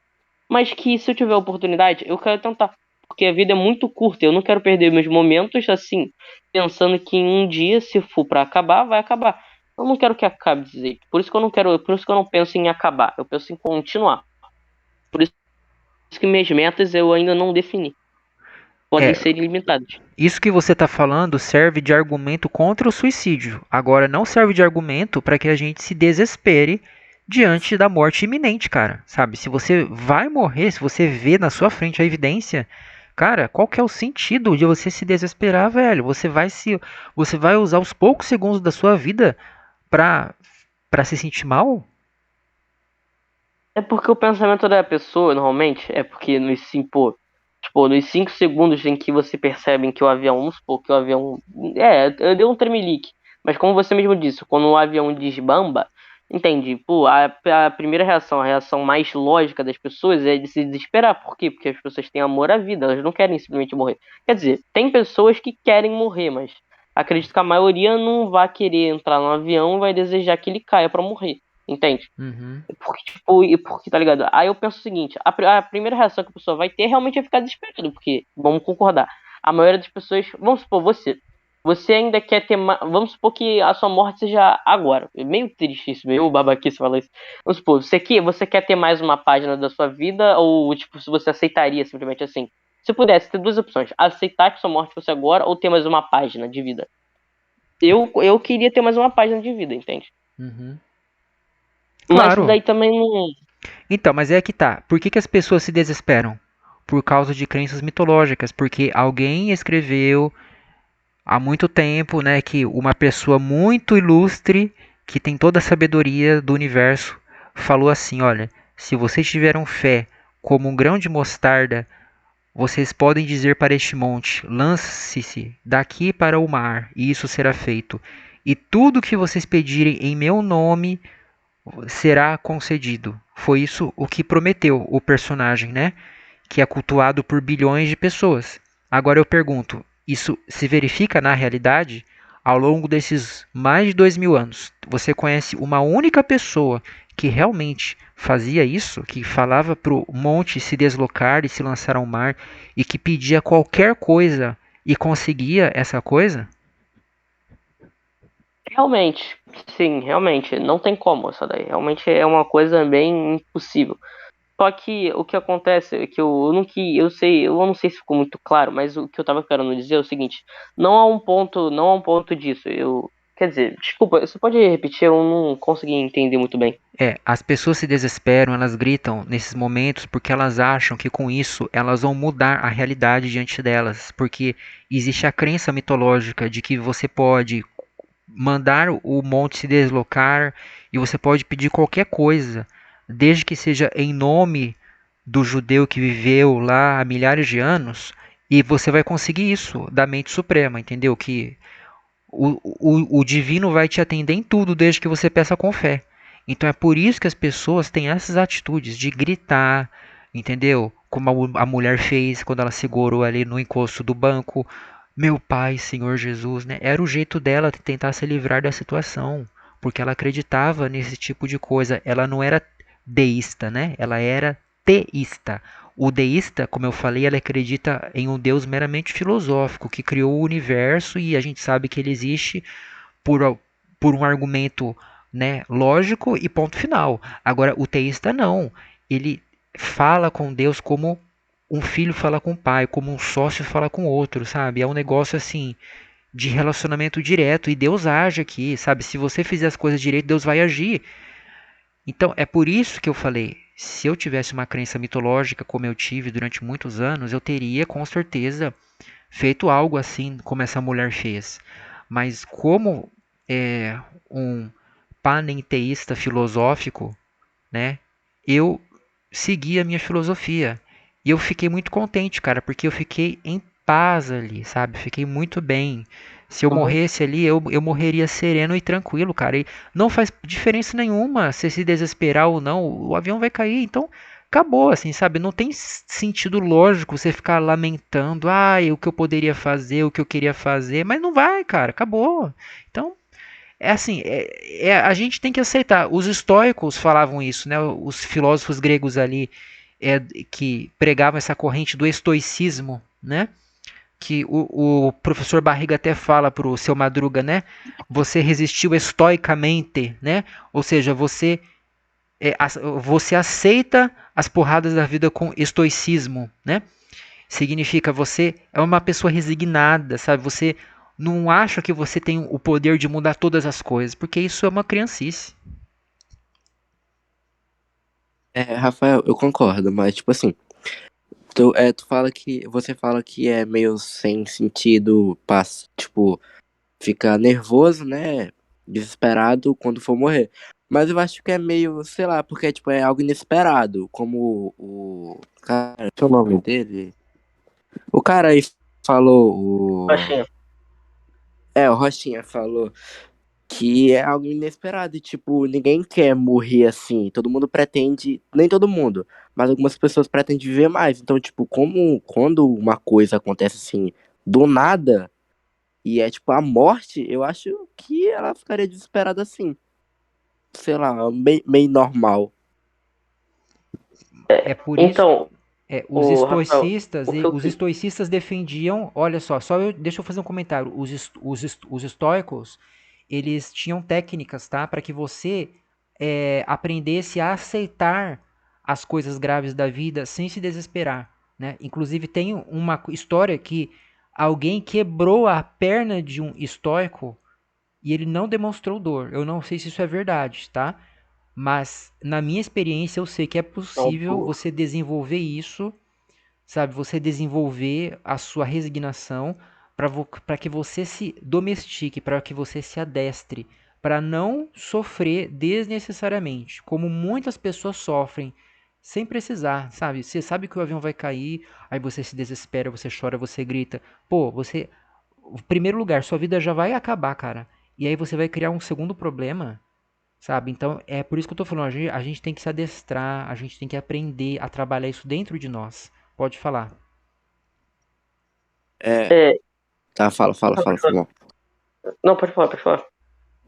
Mas que se eu tiver oportunidade, eu quero tentar. Porque a vida é muito curta, eu não quero perder meus momentos assim, pensando que em um dia, se for pra acabar, vai acabar. Eu não quero que acabe desse jeito. Por isso que eu não quero, por isso que eu não penso em acabar, eu penso em continuar. Por isso que minhas metas eu ainda não defini. Podem É, ser ilimitadas. isso que você está falando serve de argumento contra o suicídio. Agora, não serve de argumento para que a gente se desespere diante da morte iminente, cara. Sabe? Se você vai morrer, se você vê na sua frente a evidência, cara, qual que é o sentido de você se desesperar, velho? Você vai usar os poucos segundos da sua vida para se sentir mal? É porque o pensamento da pessoa, normalmente, é porque nos 5 segundos em que você percebe que o avião, vamos supor que o avião. Deu um tremelique. Mas como você mesmo disse, quando o avião desbamba, entende? Pô, a primeira reação, a reação mais lógica das pessoas é de se desesperar. Por quê? Porque as pessoas têm amor à vida, elas não querem simplesmente morrer. Quer dizer, tem pessoas que querem morrer, mas acredito que a maioria não vai querer entrar no avião e vai desejar que ele caia pra morrer. Entende? Uhum. Porque, tá ligado? Aí eu penso o seguinte, a primeira reação que a pessoa vai ter realmente é ficar desesperado, porque, vamos concordar, a maioria das pessoas, vamos supor, você ainda quer ter mais, vamos supor que a sua morte seja agora, é meio triste isso, meio babaquice falar isso, vamos supor, você quer ter mais uma página da sua vida, ou, tipo, se você aceitaria simplesmente assim, se pudesse ter duas opções, aceitar que sua morte fosse agora, ou ter mais uma página de vida. Eu queria ter mais uma página de vida, entende? Uhum. Mas isso Claro. daí também não. Então, mas é que tá. Por que, que as pessoas se desesperam? Por causa de crenças mitológicas, porque alguém escreveu há muito tempo, né, que uma pessoa muito ilustre, que tem toda a sabedoria do universo, falou assim, olha, se vocês tiveram fé como um grão de mostarda, vocês podem dizer para este monte, lance-se daqui para o mar, e isso será feito. E tudo que vocês pedirem em meu nome será concedido. Foi isso o que prometeu o personagem, né? Que é cultuado por bilhões de pessoas. Agora eu pergunto, isso se verifica na realidade? Ao longo desses mais de 2000 anos, você conhece uma única pessoa que realmente fazia isso, que falava para o monte se deslocar e se lançar ao mar e que pedia qualquer coisa e conseguia essa coisa? Realmente, sim, realmente, não tem como essa daí. Realmente é uma coisa bem impossível. Só que o que acontece é que eu não sei se ficou muito claro, mas o que eu tava querendo dizer é o seguinte, não há um ponto disso. Quer dizer, desculpa, você pode repetir? Eu não consegui entender muito bem. As pessoas se desesperam, elas gritam nesses momentos porque elas acham que com isso elas vão mudar a realidade diante delas, porque existe a crença mitológica de que você pode mandar o monte se deslocar e você pode pedir qualquer coisa, desde que seja em nome do judeu que viveu lá há milhares de anos, e você vai conseguir isso da mente suprema, entendeu? Que o divino vai te atender em tudo desde que você peça com fé. Então é por isso que as pessoas têm essas atitudes de gritar, entendeu? Como a mulher fez quando ela segurou ali no encosto do banco. Meu Pai, Senhor Jesus, né? Era o jeito dela de tentar se livrar da situação, porque ela acreditava nesse tipo de coisa. Ela não era deísta, né? Ela era teísta. O deísta, como eu falei, ele acredita em um Deus meramente filosófico que criou o universo e a gente sabe que ele existe por, por um argumento, né, lógico e ponto final. Agora, o teísta não. Ele fala com Deus como um filho fala com o pai, como um sócio fala com outro, sabe? É um negócio assim de relacionamento direto e Deus age aqui, sabe? Se você fizer as coisas direito, Deus vai agir. Então, é por isso que eu falei, se eu tivesse uma crença mitológica como eu tive durante muitos anos, eu teria com certeza feito algo assim como essa mulher fez. Mas como é um panenteísta filosófico, né? Eu segui a minha filosofia. E eu fiquei muito contente, cara, porque eu fiquei em paz ali, sabe? Fiquei muito bem. Se eu Uhum. morresse ali, eu morreria sereno e tranquilo, cara. E não faz diferença nenhuma se desesperar ou não, o avião vai cair. Então, acabou, assim, sabe? Não tem sentido lógico você ficar lamentando, ah, o que eu poderia fazer, o que eu queria fazer, mas não vai, cara, acabou. Então, é assim, a gente tem que aceitar. Os estoicos falavam isso, né? Os filósofos gregos ali que pregavam essa corrente do estoicismo, né? Que o professor Barriga até fala para o seu Madruga, né? Você resistiu estoicamente, né? Ou seja, você aceita as porradas da vida com estoicismo, né? Significa você é uma pessoa resignada, sabe? Você não acha que você tem o poder de mudar todas as coisas, porque isso é uma criancice. Rafael, eu concordo, mas tipo assim, você fala que é meio sem sentido, tipo, ficar nervoso, né? Desesperado quando for morrer. Mas eu acho que é meio, sei lá, porque tipo, é algo inesperado. Como o cara, qual é o nome dele? O cara aí falou, Baixinho. o Rochinha falou que é algo inesperado. E, tipo, ninguém quer morrer assim. Todo mundo pretende, nem todo mundo, mas algumas pessoas pretendem viver mais. Então, tipo, como quando uma coisa acontece assim, do nada. E é tipo a morte, eu acho que ela ficaria desesperada assim. Sei lá, meio normal. É por isso, Então, os o Rafael, estoicistas, o que eu os quis. estoicistas defendiam, olha só, deixa eu fazer um comentário. Os estoicos, eles tinham técnicas, tá, para que você aprendesse a aceitar as coisas graves da vida sem se desesperar, né? Inclusive tem uma história que alguém quebrou a perna de um estoico e ele não demonstrou dor. Eu não sei se isso é verdade, tá? Mas na minha experiência eu sei que é Não, possível você desenvolver isso, sabe? Você desenvolver a sua resignação para que você se domestique, para que você se adestre, para não sofrer desnecessariamente, como muitas pessoas sofrem sem precisar, sabe? Você sabe que o avião vai cair, aí você se desespera, você chora, você grita. Pô, em primeiro lugar, sua vida já vai acabar, cara. E aí você vai criar um segundo problema, sabe? Então é por isso que eu tô falando, a gente tem que se adestrar, a gente tem que aprender a trabalhar isso dentro de nós. Pode falar. É, É, tá, não, fala, pode falar. foi mal. Não, pode falar, pode falar.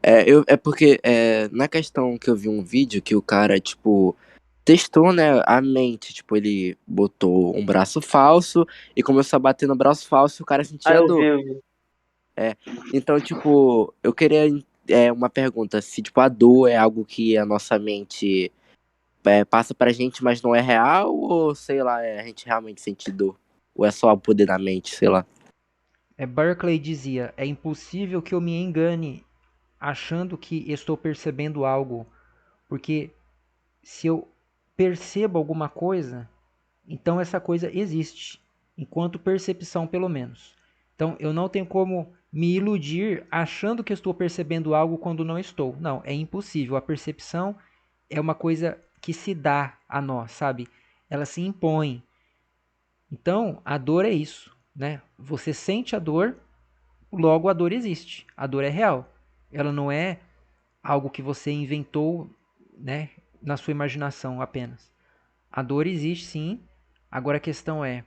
É porque na questão que eu vi um vídeo que o cara, tipo, testou, né, a mente. Tipo, ele botou um braço falso e começou a bater no braço falso e o cara Ah, sentia dor. eu vi. É. Então, tipo, eu queria uma pergunta, se tipo a dor é algo que a nossa mente passa pra gente, mas não é real, ou sei lá, a gente realmente sente dor? Ou é só o poder da mente, sei lá. Berkeley dizia: é impossível que eu me engane achando que estou percebendo algo, porque se eu percebo alguma coisa, então essa coisa existe, enquanto percepção, pelo menos. Então eu não tenho como me iludir achando que estou percebendo algo quando não estou. Não, é impossível. A percepção é uma coisa que se dá a nós, sabe? Ela se impõe. Então, a dor é isso, né? Você sente a dor, logo a dor existe. A dor é real. Ela não é algo que você inventou, né, na sua imaginação apenas. A dor existe sim. Agora a questão é: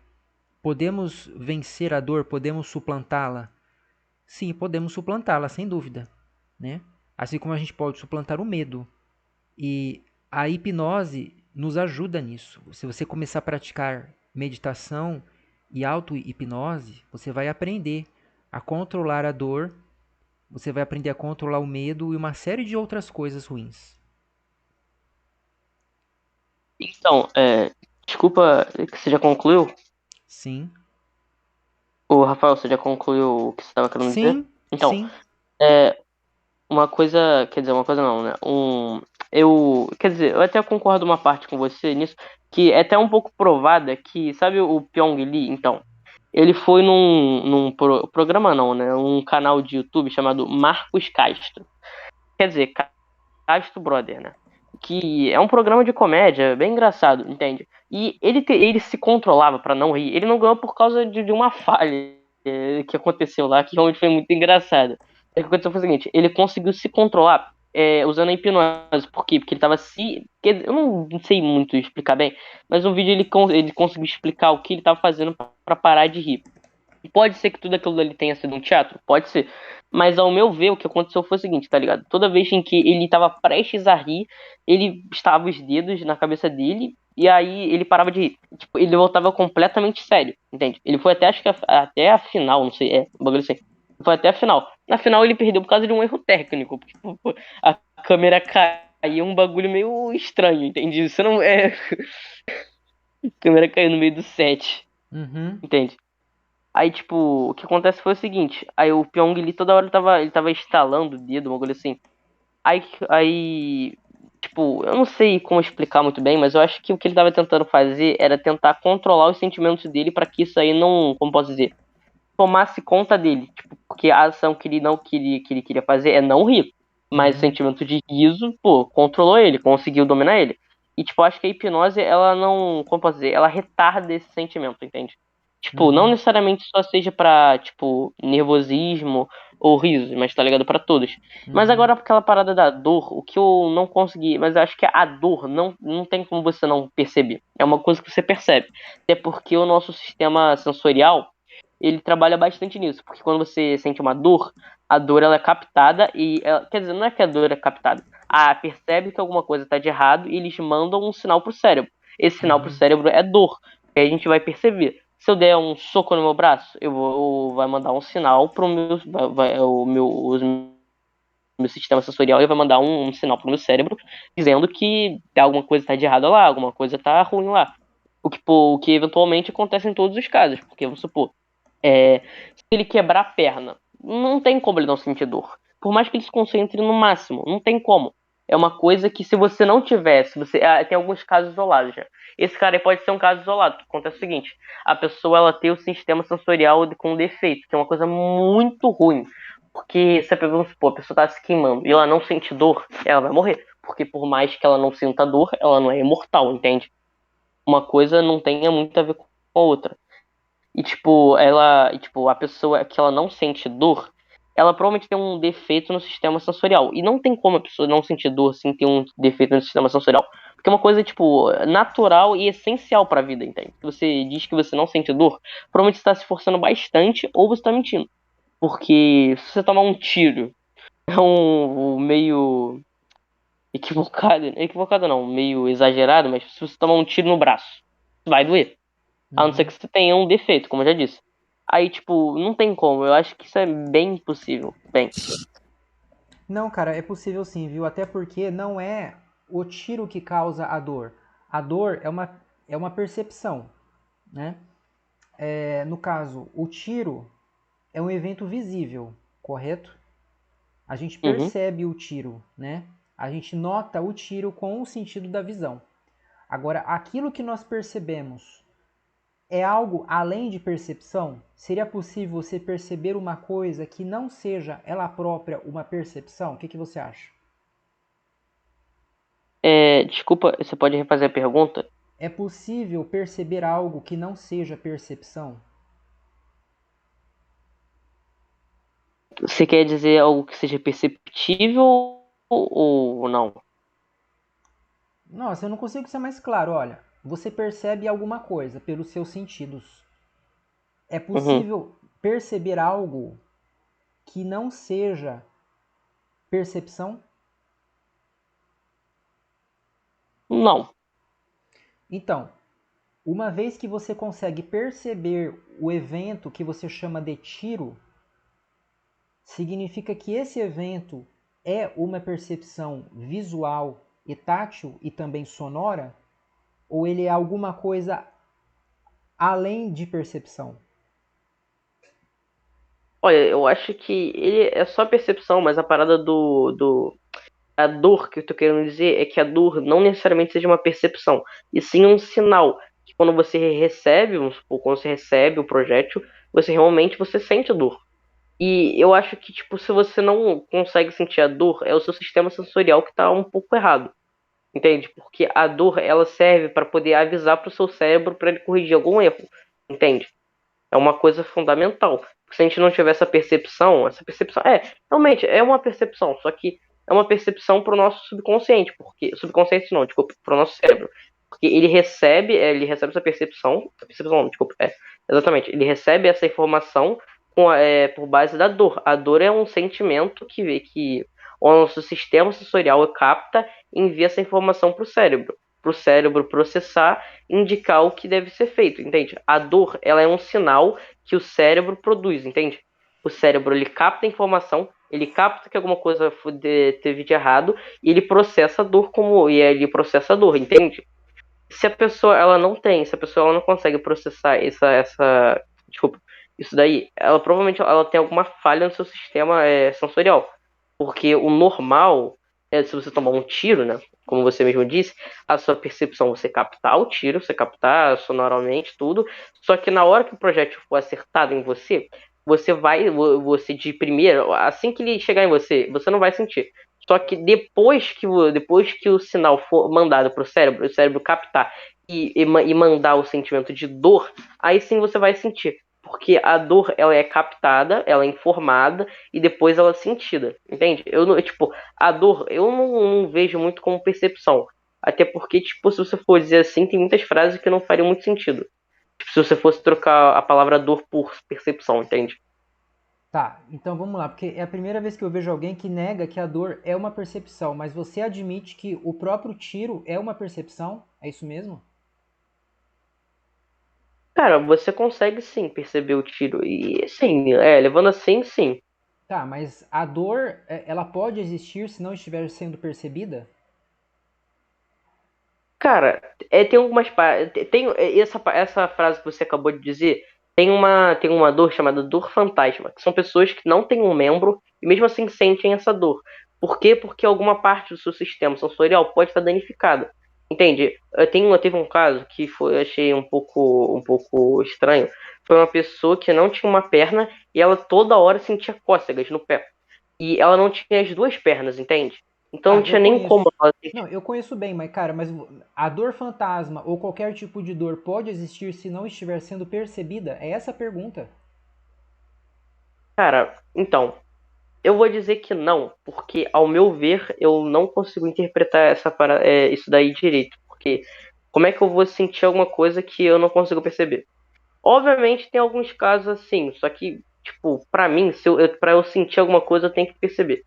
podemos vencer a dor? Podemos suplantá-la? Sim, podemos suplantá-la, sem dúvida, né? Assim como a gente pode suplantar o medo. E a hipnose nos ajuda nisso. Se você começar a praticar meditação e auto-hipnose, você vai aprender a controlar a dor, você vai aprender a controlar o medo e uma série de outras coisas ruins. Então, desculpa, que você já concluiu? Sim, O Rafael, você já concluiu o que você estava querendo dizer? sim, Então, sim. é, uma coisa, quer dizer, uma coisa não, né? Quer dizer, eu até concordo uma parte com você nisso, que é até um pouco provada que, sabe o Pyong Lee? Então, ele foi num programa não, né? Um canal de YouTube chamado Marcos Castro. Quer dizer, Castro Brother, né? Que é um programa de comédia bem engraçado, entende? E ele se controlava pra não rir. Ele não ganhou por causa de uma falha que aconteceu lá, que realmente foi muito engraçada. O que aconteceu foi o seguinte: ele conseguiu se controlar usando a hipnose. Por quê? Porque ele tava se. Eu não sei muito explicar bem, mas no vídeo ele conseguiu explicar o que ele tava fazendo pra parar de rir. Pode ser que tudo aquilo ali tenha sido um teatro? Pode ser. Mas ao meu ver, o que aconteceu foi o seguinte, tá ligado? Toda vez em que ele tava prestes a rir, ele estava os dedos na cabeça dele e aí ele parava de rir. Tipo, ele voltava completamente sério, entende? Ele foi até, acho que até a final, não sei, um bagulho assim. Foi até a final. Na final ele perdeu por causa de um erro técnico. Porque, tipo, a câmera caiu, um bagulho meio estranho, entende? Isso não é. A câmera caiu no meio do set, Uhum. entende? Aí, tipo, o que acontece foi o seguinte. Aí o Pyong Lee toda hora ele tava estalando o dedo, uma coisa assim. Aí, tipo, eu não sei como explicar muito bem, mas eu acho que o que ele tava tentando fazer era tentar controlar os sentimentos dele pra que isso aí não, como posso dizer, tomasse conta dele. Tipo, porque a ação que ele não queria, que ele queria fazer é não rir. Mas o Uhum. sentimento de riso, pô, controlou ele, conseguiu dominar ele. E, tipo, eu acho que a hipnose, ela não, como posso dizer, ela retarda esse sentimento, entende? Tipo, não Uhum. necessariamente só seja pra, tipo, nervosismo ou riso, mas tá ligado pra todos. Mas Uhum. agora, aquela parada da dor, o que eu não consegui, mas eu acho que a dor não tem como você não perceber. É uma coisa que você percebe. Até porque o nosso sistema sensorial, ele trabalha bastante nisso, porque quando você sente uma dor, a dor ela é captada quer dizer, não é que a dor é captada, percebe que alguma coisa está de errado e eles mandam um sinal pro cérebro. Esse sinal pro Uhum. cérebro é dor, que aí a gente vai perceber. Se eu der um soco no meu braço, vai mandar um sinal pro meu, meu sistema sensorial e vai mandar um sinal pro meu cérebro dizendo que alguma coisa está de errado lá, alguma coisa está ruim lá. O que eventualmente acontece em todos os casos, porque vamos supor, se ele quebrar a perna, não tem como ele não sentir dor. Por mais que ele se concentre no máximo, não tem como. É uma coisa que se você não tivesse, tem alguns casos isolados já. Esse cara aí pode ser um caso isolado, que acontece o seguinte: a pessoa ela tem o sistema sensorial com defeito, que é uma coisa muito ruim. Porque se a pessoa, vamos supor, a pessoa tá se queimando e ela não sente dor, ela vai morrer. Porque por mais que ela não sinta dor, ela não é imortal, entende? Uma coisa não tem muito a ver com a outra. A pessoa que ela não sente dor, ela provavelmente tem um defeito no sistema sensorial. E não tem como a pessoa não sentir dor sem ter um defeito no sistema sensorial. Porque é uma coisa, tipo, natural e essencial pra vida, entende? Se você diz que você não sente dor, provavelmente você tá se esforçando bastante ou você tá mentindo. Porque se você tomar um tiro, é um meio equivocado, equivocado não, meio exagerado, mas se você tomar um tiro no braço, vai doer. A não ser que Uhum. você tenha um defeito, como eu já disse. Aí, tipo, não tem como. Eu acho que isso é bem impossível. Bem. Não, cara, é possível sim, viu? Até porque não é o tiro que causa a dor. A dor é uma percepção, né? No caso, o tiro é um evento visível, correto? A gente Uhum. percebe o tiro, né? A gente nota o tiro com o sentido da visão. Agora, aquilo que nós percebemos é algo além de percepção? Seria possível você perceber uma coisa que não seja ela própria uma percepção? O que você acha? Desculpa, você pode refazer a pergunta? É possível perceber algo que não seja percepção? Você quer dizer algo que seja perceptível ou não? Nossa, eu não consigo ser mais claro. Olha, você percebe alguma coisa pelos seus sentidos. É Uhum. possível perceber algo que não seja percepção? Não. Então, uma vez que você consegue perceber o evento que você chama de tiro, significa que esse evento é uma percepção visual e tátil e também sonora? Ou ele é alguma coisa além de percepção? Olha, eu acho que ele é só percepção, mas a parada A dor que eu tô querendo dizer é que a dor não necessariamente seja uma percepção, e sim um sinal que quando você recebe, vamos supor, quando você recebe o projétil, você sente a dor. E eu acho que, tipo, se você não consegue sentir a dor, é o seu sistema sensorial que tá um pouco errado. Entende? Porque a dor, ela serve para poder avisar pro seu cérebro para ele corrigir algum erro. Entende? É uma coisa fundamental. Porque se a gente não tiver essa percepção realmente é uma percepção, só que é uma percepção para o nosso subconsciente, porque subconsciente não, desculpa, para o nosso cérebro, porque ele recebe essa percepção não, desculpa, exatamente, ele recebe essa informação por base da dor. A dor é um sentimento que o nosso sistema sensorial capta e envia essa informação para o cérebro processar, indicar o que deve ser feito, entende? A dor, ela é um sinal que o cérebro produz, entende? O cérebro, ele capta a informação, ele capta que alguma coisa teve de errado e ele processa a dor entende? Se a pessoa ela não tem, se a pessoa ela não consegue processar desculpa, isso daí, ela provavelmente ela tem alguma falha no seu sistema sensorial, porque o normal é se você tomar um tiro, né? Como você mesmo disse, a sua percepção você captar o tiro, você captar sonoramente tudo, só que na hora que o projétil for acertado em você, você de primeira, assim que ele chegar em você, você não vai sentir. Só que depois que o sinal for mandado para o cérebro captar e mandar o sentimento de dor, aí sim você vai sentir. Porque a dor ela é captada, ela é informada e depois ela é sentida, entende? Eu não, tipo, a dor eu não vejo muito como percepção. Até porque, tipo, se você for dizer assim, tem muitas frases que não fariam muito sentido. Tipo, se você fosse trocar a palavra dor por percepção, entende? Tá, então vamos lá, porque é a primeira vez que eu vejo alguém que nega que a dor é uma percepção, mas você admite que o próprio tiro é uma percepção? É isso mesmo? Cara, você consegue sim perceber o tiro. E sim, levando assim, sim. Tá, mas a dor, ela pode existir se não estiver sendo percebida? Cara, tem algumas. Essa frase que você acabou de dizer. Tem uma dor chamada dor fantasma, que são pessoas que não têm um membro e mesmo assim sentem essa dor. Por quê? Porque alguma parte do seu sistema sensorial pode estar danificada. Entende? Teve um caso que foi, eu achei um pouco estranho. Foi uma pessoa que não tinha uma perna e ela toda hora sentia cócegas no pé. E ela não tinha as duas pernas, entende? Então não Tá, eu tinha nem como conheço. ela Não, eu conheço bem, mas cara, mas a dor fantasma ou qualquer tipo de dor pode existir se não estiver sendo percebida? É essa a pergunta. Cara, então, eu vou dizer que não, porque ao meu ver, eu não consigo interpretar isso daí direito, porque como é que eu vou sentir alguma coisa que eu não consigo perceber? Obviamente tem alguns casos assim, só que, tipo, pra mim, pra eu sentir alguma coisa, eu tenho que perceber.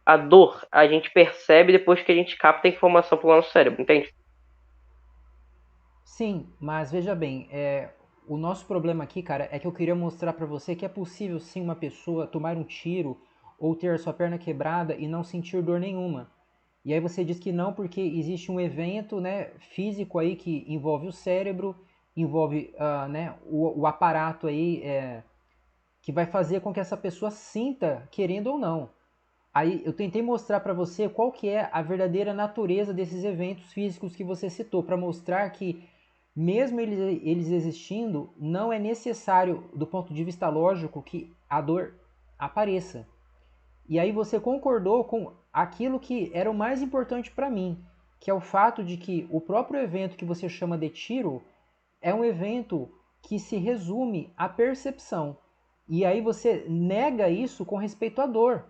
A dor, a gente percebe depois que a gente capta a informação pro nosso cérebro, entende? Sim, mas veja bem, o nosso problema aqui, cara, é que eu queria mostrar pra você que é possível sim uma pessoa tomar um tiro ou ter sua perna quebrada e não sentir dor nenhuma. E aí você diz que não porque existe um evento, né, físico aí que envolve o cérebro, envolve né, o aparato aí que vai fazer com que essa pessoa sinta, querendo ou não. Aí eu tentei mostrar para você qual que é a verdadeira natureza desses eventos físicos que você citou, para mostrar que mesmo eles existindo, não é necessário, do ponto de vista lógico, que a dor apareça. E aí você concordou com aquilo que era o mais importante para mim, que é o fato de que o próprio evento que você chama de tiro é um evento que se resume à percepção. E aí você nega isso com respeito à dor.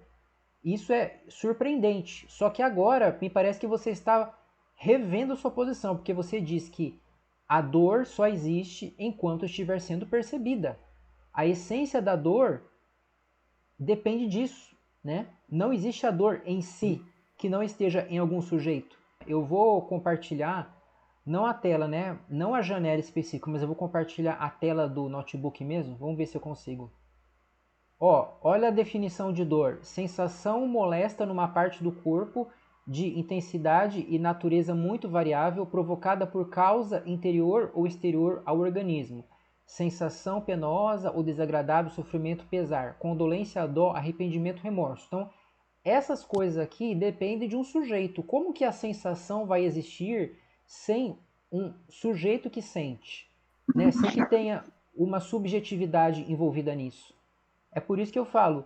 Isso é surpreendente. Só que agora me parece que você está revendo sua posição, porque você diz que a dor só existe enquanto estiver sendo percebida. A essência da dor depende disso, né? Não existe a dor em si que não esteja em algum sujeito. Eu vou compartilhar não a tela, né? Não a janela específica, mas eu vou compartilhar a tela do notebook mesmo. Vamos ver se eu consigo. Ó, olha a definição de dor: sensação molesta numa parte do corpo de intensidade e natureza muito variável, provocada por causa interior ou exterior ao organismo. Sensação penosa ou desagradável, sofrimento, pesar, condolência, dó, arrependimento, remorso. Então, essas coisas aqui dependem de um sujeito. Como que a sensação vai existir sem um sujeito que sente, né? Sem que tenha uma subjetividade envolvida nisso. É por isso que eu falo,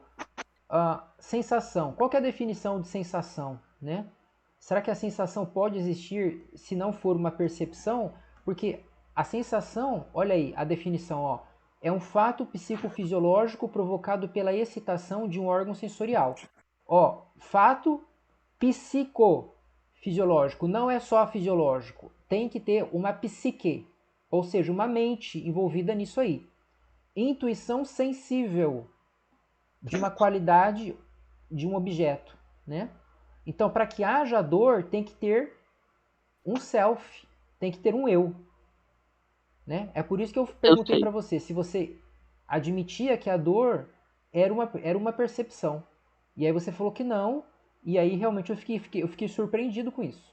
sensação. Qual que é a definição de sensação, né? Será que a sensação pode existir se não for uma percepção? Porque a sensação, olha aí a definição, ó, é um fato psicofisiológico provocado pela excitação de um órgão sensorial. Ó, fato psicofisiológico, não é só fisiológico, tem que ter uma psique, ou seja, uma mente envolvida nisso aí. Intuição sensível de uma qualidade de um objeto, né? Então, para que haja dor, tem que ter um self, tem que ter um eu, né? É por isso que eu Eu perguntei sei. para você se você admitia que a dor era uma percepção. E aí você falou que não, e aí realmente eu fiquei surpreendido com isso.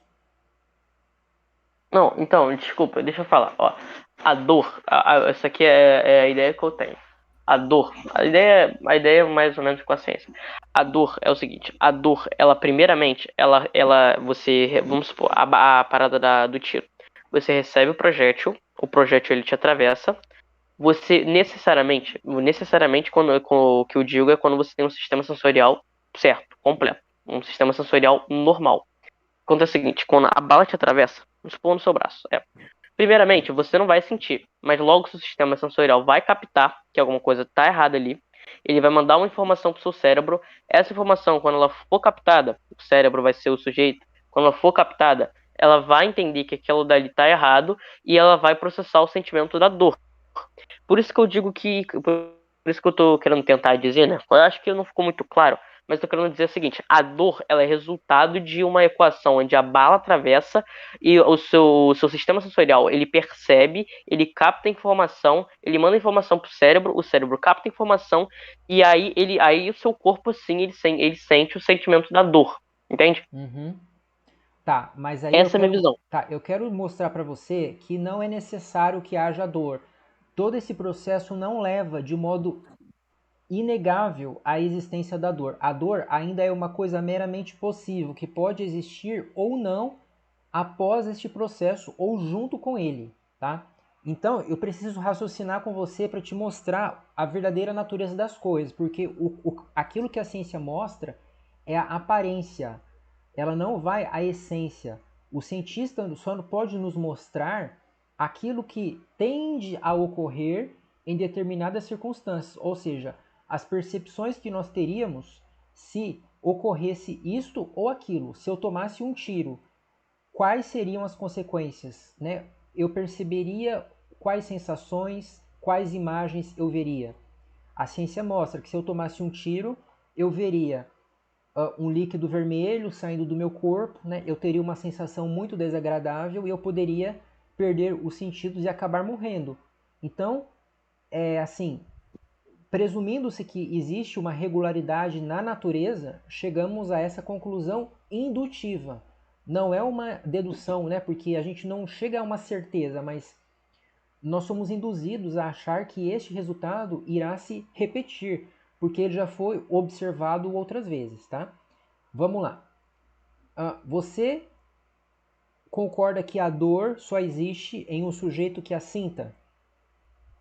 Não, então, desculpa, deixa eu falar. Ó, a dor, essa aqui é a ideia que eu tenho. A dor, a ideia é mais ou menos com a ciência. A dor é o seguinte, a dor, ela primeiramente, vamos supor, a parada do tiro. Você recebe o projétil ele te atravessa. Você necessariamente o que eu digo é quando você tem um sistema sensorial certo, completo, um sistema sensorial normal. Acontece o seguinte, quando a bala te atravessa, vamos supor no seu braço, primeiramente, você não vai sentir, mas logo seu sistema sensorial vai captar que alguma coisa está errada ali. Ele vai mandar uma informação para o seu cérebro. Essa informação, quando ela for captada, o cérebro vai ser o sujeito. Quando ela for captada, ela vai entender que aquilo dali está errado e ela vai processar o sentimento da dor. Por isso que eu digo por isso que eu tô querendo tentar dizer, né? Eu acho que não ficou muito claro, mas tô querendo dizer o seguinte: a dor, ela é resultado de uma equação onde a bala atravessa e o seu sistema sensorial, ele percebe, ele capta informação, ele manda informação pro cérebro, o cérebro capta informação e aí o seu corpo assim, ele sente o sentimento da dor. Entende? Uhum. Tá, mas aí Essa é a minha visão. eu quero mostrar para você que não é necessário que haja dor. Todo esse processo não leva de modo inegável à existência da dor. A dor ainda é uma coisa meramente possível, que pode existir ou não após este processo ou junto com ele, tá? Então, eu preciso raciocinar com você para te mostrar a verdadeira natureza das coisas, porque aquilo que a ciência mostra é a aparência, ela não vai à essência. O cientista só pode nos mostrar aquilo que tende a ocorrer em determinadas circunstâncias, ou seja, as percepções que nós teríamos se ocorresse isto ou aquilo. Se eu tomasse um tiro, quais seriam as consequências, né? Eu perceberia quais sensações, quais imagens eu veria. A ciência mostra que se eu tomasse um tiro, eu veria um líquido vermelho saindo do meu corpo, né? Eu teria uma sensação muito desagradável e eu poderia perder os sentidos e acabar morrendo. Então, é assim, presumindo-se que existe uma regularidade na natureza, chegamos a essa conclusão indutiva. Não é uma dedução, né? Porque a gente não chega a uma certeza, mas nós somos induzidos a achar que este resultado irá se repetir, porque ele já foi observado outras vezes, tá? Vamos lá. Você concorda que a dor só existe em um sujeito que a sinta?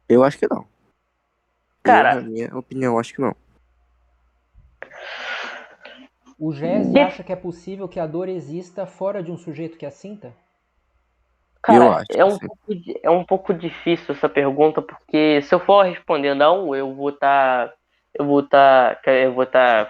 Eu acho que não. Na Cara, minha opinião, acho que não. O Gese acha que é possível que a dor exista fora de um sujeito que a sinta? Eu Cara, acho que sim. é um pouco difícil essa pergunta, porque se eu for responder não, eu vou estar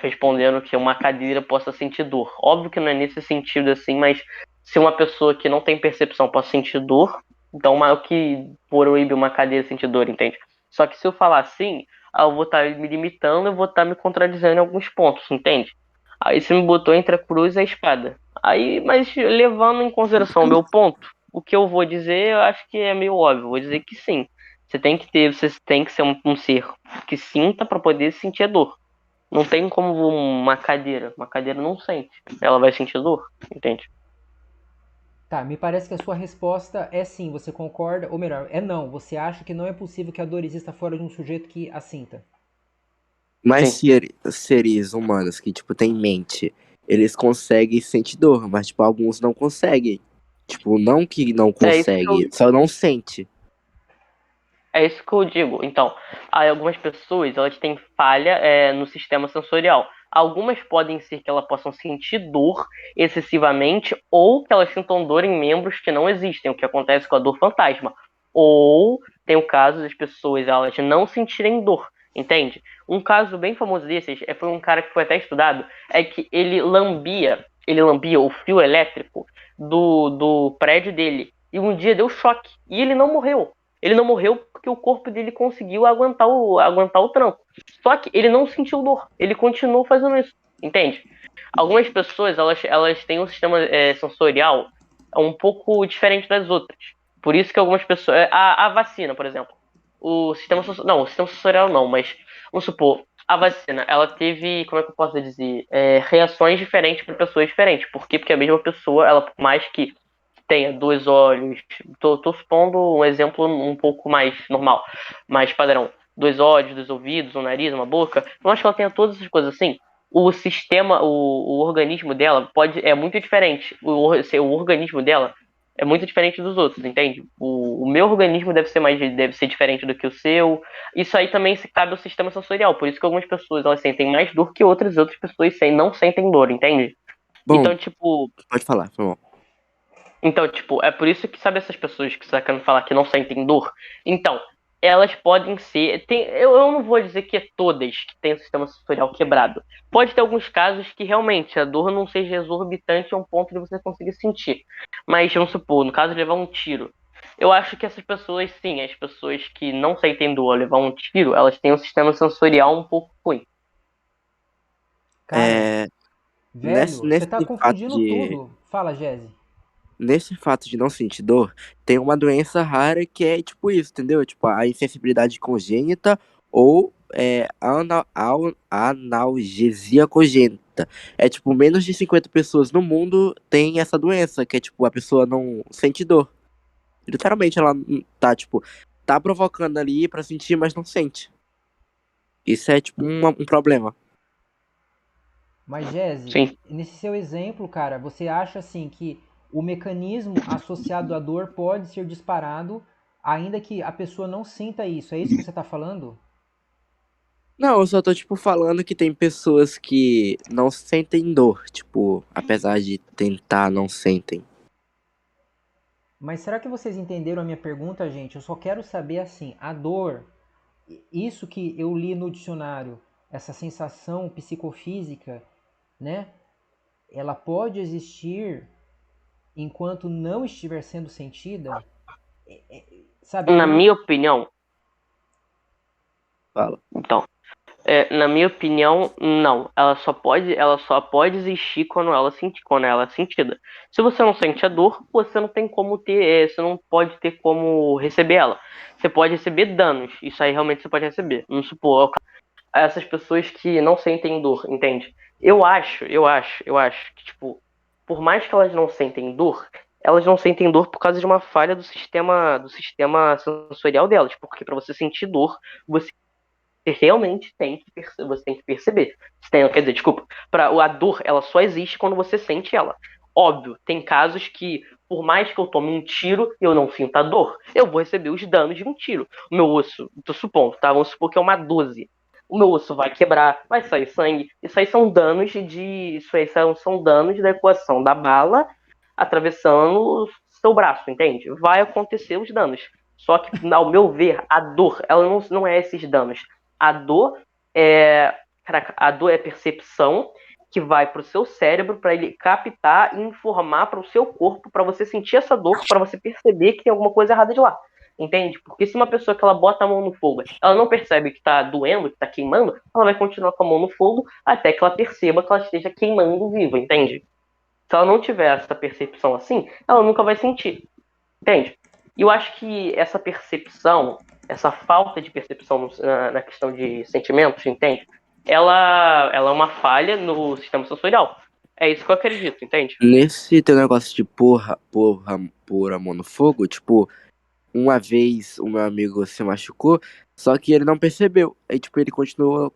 respondendo que uma cadeira possa sentir dor. Óbvio que não é nesse sentido assim, mas se uma pessoa que não tem percepção pode sentir dor, então o que proíbe uma cadeira sentir dor, entende? Só que se eu falar assim, eu vou estar me limitando, eu vou estar me contradizendo em alguns pontos, entende? Aí você me botou entre a cruz e a espada. Aí, mas levando em consideração o meu ponto, o que eu vou dizer, eu acho que é meio óbvio. Vou dizer que sim. Você tem que ser um ser que sinta para poder sentir a dor. Não tem como uma cadeira. Uma cadeira não sente. Ela vai sentir dor, entende? Tá, me parece que a sua resposta é sim, você concorda, ou melhor, é não. Você acha que não é possível que a dor exista fora de um sujeito que a sinta? Mas Sim. seres humanos que, tipo, têm mente, eles conseguem sentir dor, mas, tipo, alguns não conseguem. Tipo, não que não É isso que eu, consegue, só não sente. é isso que eu digo. Então, aí algumas pessoas elas têm falha no sistema sensorial. Algumas podem ser que elas possam sentir dor excessivamente ou que elas sintam dor em membros que não existem, o que acontece com a dor fantasma. Ou tem o caso das pessoas elas não sentirem dor, entende? Um caso bem famoso desses foi um cara que foi até estudado, é que ele lambia o fio elétrico do prédio dele. E um dia deu choque. E ele não morreu. Ele não morreu porque o corpo dele conseguiu aguentar o tranco. Só que ele não sentiu dor. Ele continuou fazendo isso. Entende? Algumas pessoas elas têm um sistema sensorial um pouco diferente das outras. Por isso que algumas pessoas. A vacina, por exemplo. O sistema sensorial não, mas vamos supor, a vacina, ela teve, como é que eu posso dizer, reações diferentes para pessoas diferentes. Por quê? Porque a mesma pessoa, ela, por mais que tenha dois olhos. Tô supondo um exemplo um pouco mais normal, mais padrão. Dois olhos, dois ouvidos, um nariz, uma boca. Eu acho que ela tenha todas essas coisas assim. O sistema, o organismo dela é muito diferente. O organismo dela é muito diferente dos outros, entende? O meu organismo deve ser diferente do que o seu. Isso aí também se cabe ao sistema sensorial. Por isso que algumas pessoas elas sentem mais dor que outras, e outras pessoas não sentem dor, entende? Bom, Então, tipo, pode falar, foi bom. então, tipo, é por isso que, sabe essas pessoas que você tá querendo falar que não sentem dor? Então, elas podem ser. Eu não vou dizer que é todas que têm o sistema sensorial quebrado. Pode ter alguns casos que realmente a dor não seja exorbitante a um ponto de você conseguir sentir. Mas, vamos supor, no caso de levar um tiro. Eu acho que essas pessoas, sim, as pessoas que não sentem dor ao levar um tiro, elas têm um sistema sensorial um pouco ruim. Cara, É, velho, você nesse tá fato confundindo de, tudo. Fala, Jesse. nesse fato de não sentir dor, tem uma doença rara que é tipo isso, entendeu? Tipo, a insensibilidade congênita ou analgesia congênita. É tipo, menos de 50 pessoas no mundo têm essa doença, que é tipo, a pessoa não sente dor. Literalmente, ela tá, tipo, tá provocando ali pra sentir, mas não sente. Isso é, tipo, um problema. Mas, Jesse, Sim. nesse seu exemplo, cara, você acha assim que o mecanismo associado à dor pode ser disparado, ainda que a pessoa não sinta isso? É isso que você tá falando? Não, eu só tô, tipo, falando que tem pessoas que não sentem dor, tipo, apesar de tentar, não sentem. Mas será que vocês entenderam a minha pergunta, gente? Eu só quero saber assim, a dor, isso que eu li no dicionário, essa sensação psicofísica, né? Ela pode existir enquanto não estiver sendo sentida? Sabe, Na eu minha opinião, Fala. então. Na minha opinião, não. Ela só pode existir quando ela é sentida. Se você não sente a dor, você não tem como você não pode ter como receber ela. Você pode receber danos. Isso aí realmente você pode receber. Vamos supor, essas pessoas que não sentem dor, entende? Eu acho que, tipo, por mais que elas não sentem dor, elas não sentem dor por causa de uma falha do sistema sensorial delas. Porque para você sentir dor, você realmente você tem que perceber. Quer dizer, desculpa, a dor ela só existe quando você sente ela. Óbvio, tem casos que, por mais que eu tome um tiro e eu não sinta dor, eu vou receber os danos de um tiro. O meu osso, tô supondo, tá? Vamos supor que é uma 12. O meu osso vai quebrar, vai sair sangue. Isso aí são danos são danos da equação da bala atravessando o seu braço, entende? Vai acontecer os danos. Só que, ao meu ver, a dor, ela não é esses danos. A dor a dor é percepção que vai para o seu cérebro para ele captar e informar para o seu corpo para você sentir essa dor, para você perceber que tem alguma coisa errada de lá. Entende? Porque se uma pessoa que ela bota a mão no fogo, ela não percebe que está doendo, que está queimando, ela vai continuar com a mão no fogo até que ela perceba que ela esteja queimando viva, entende? Se ela não tiver essa percepção assim, ela nunca vai sentir, entende? E eu acho que essa percepção, essa falta de percepção na questão de sentimentos, entende? Ela é uma falha no sistema sensorial. É isso que eu acredito, entende? Nesse teu negócio de pôr a mão no fogo, tipo, uma vez o meu amigo se machucou, só que ele não percebeu. Aí, tipo, ele continuou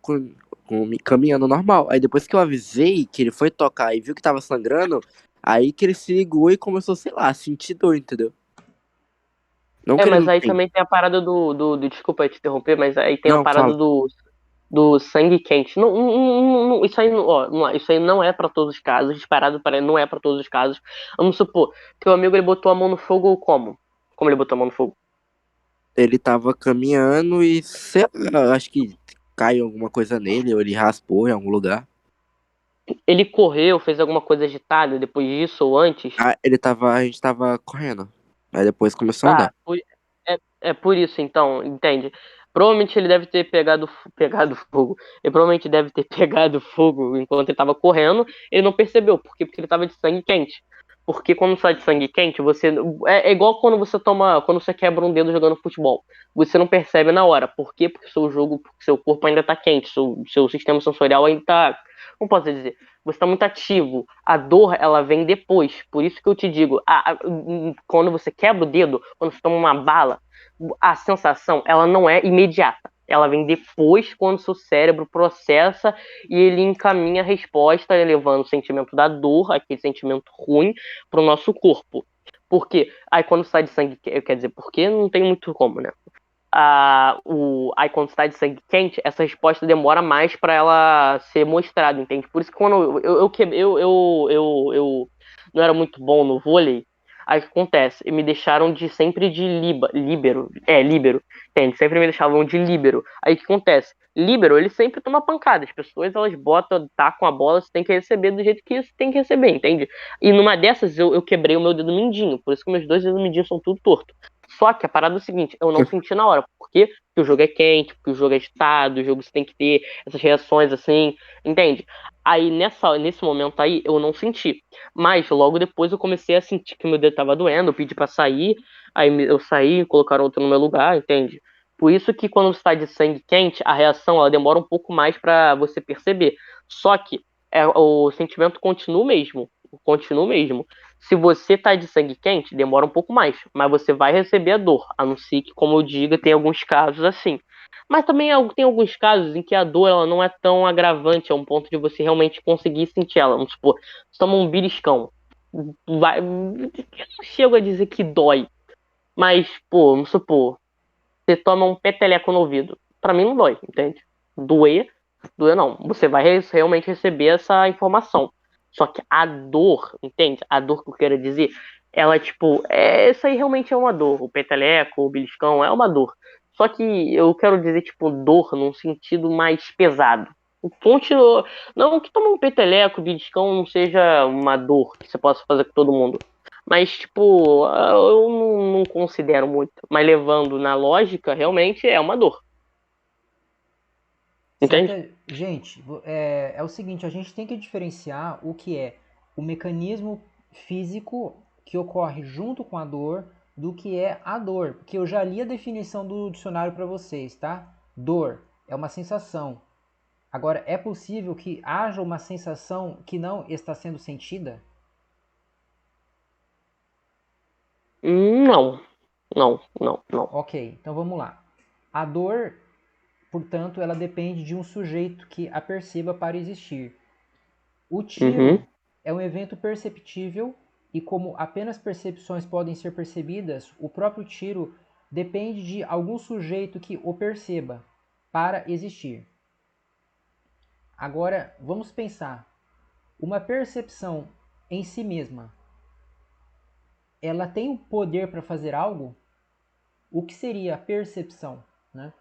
caminhando normal. Aí depois que eu avisei que ele foi tocar e viu que tava sangrando, aí que ele se ligou e começou, sei lá, a sentir dor, entendeu? Não que ele Mas não aí tem. também tem a parada desculpa te interromper, mas aí tem a Não, parada fala. do sangue quente. Isso aí, ó, vamos lá, isso aí não é pra todos os casos, disparado para não é pra todos os casos. Vamos supor, teu amigo ele botou a mão no fogo como? Como ele botou a mão no fogo? Ele tava caminhando e, sei lá, acho que caiu alguma coisa nele, ou ele raspou em algum lugar. Ele correu, fez alguma coisa agitada depois disso ou antes? Ah, a gente tava correndo. Aí depois começou a andar. Tá, é por isso então, entende? Provavelmente ele deve ter pegado fogo. Ele provavelmente deve ter pegado fogo enquanto ele tava correndo. Ele não percebeu. Por quê? Porque ele tava de sangue quente. Porque quando sai de sangue quente, você. É igual quando você toma. Quando você quebra um dedo jogando futebol. Você não percebe na hora. Por quê? Porque seu corpo ainda tá quente. Seu sistema sensorial ainda tá. Como posso dizer? Você está muito ativo. A dor, ela vem depois. Por isso que eu te digo, quando você quebra o dedo, quando você toma uma bala, a sensação, ela não é imediata. Ela vem depois, quando seu cérebro processa e ele encaminha a resposta, levando o sentimento da dor, aquele sentimento ruim, para o nosso corpo. Por quê? Aí quando sai de sangue, quer dizer, porque não tem muito como, né? Aí quando está de sangue quente, essa resposta demora mais para ela ser mostrada, entende? Por isso que quando eu não era muito bom no vôlei, aí o que acontece? Me deixaram sempre de líbero, entende? Sempre me deixavam de líbero. Aí o que acontece? Líbero, ele sempre toma pancada. As pessoas, elas tacam a bola, você tem que receber do jeito que você tem que receber, entende? E numa dessas, eu quebrei o meu dedo mindinho, por isso que meus dois dedos mindinhos são tudo torto. Só que a parada é o seguinte, eu não senti na hora. Por quê? Porque o jogo é quente, porque o jogo é agitado, o jogo você tem que ter essas reações assim, entende? Aí nesse momento aí eu não senti. Mas logo depois eu comecei a sentir que meu dedo tava doendo, eu pedi pra sair, aí eu saí, colocaram outro no meu lugar, entende? Por isso que quando você tá de sangue quente, a reação ela demora um pouco mais pra você perceber. Só que o sentimento continua o mesmo. Continua o mesmo. Se você tá de sangue quente, demora um pouco mais, mas você vai receber a dor, a não ser que, como eu digo, tem alguns casos assim. Mas também tem alguns casos em que a dor ela não é tão agravante, a um ponto de você realmente conseguir sentir ela. Vamos supor, você toma um beliscão. Eu não chego a dizer que dói, mas, pô, vamos supor, você toma um peteleco no ouvido. Pra mim não dói, entende? Doer, doer não. Você vai realmente receber essa informação. Só que a dor, entende? A dor que eu quero dizer, ela, tipo, isso aí realmente é uma dor. O peteleco, o beliscão, é uma dor. Só que eu quero dizer, tipo, dor num sentido mais pesado. Continua. Não que tomar um peteleco, beliscão não seja uma dor que você possa fazer com todo mundo. Mas, tipo, eu não considero muito. Mas levando na lógica, realmente é uma dor. Só Entende? que, gente, é o seguinte, a gente tem que diferenciar o que é o mecanismo físico que ocorre junto com a dor do que é a dor. Porque eu já li a definição do dicionário para vocês, tá? Dor é uma sensação. Agora, é possível que haja uma sensação que não está sendo sentida? Não. Não, não, não. Ok, então vamos lá. A dor, portanto, ela depende de um sujeito que a perceba para existir. O Uhum. tiro é um evento perceptível e, como apenas percepções podem ser percebidas, o próprio tiro depende de algum sujeito que o perceba para existir. Agora, vamos pensar. Uma percepção em si mesma, ela tem o poder para fazer algo? O que seria a percepção, né?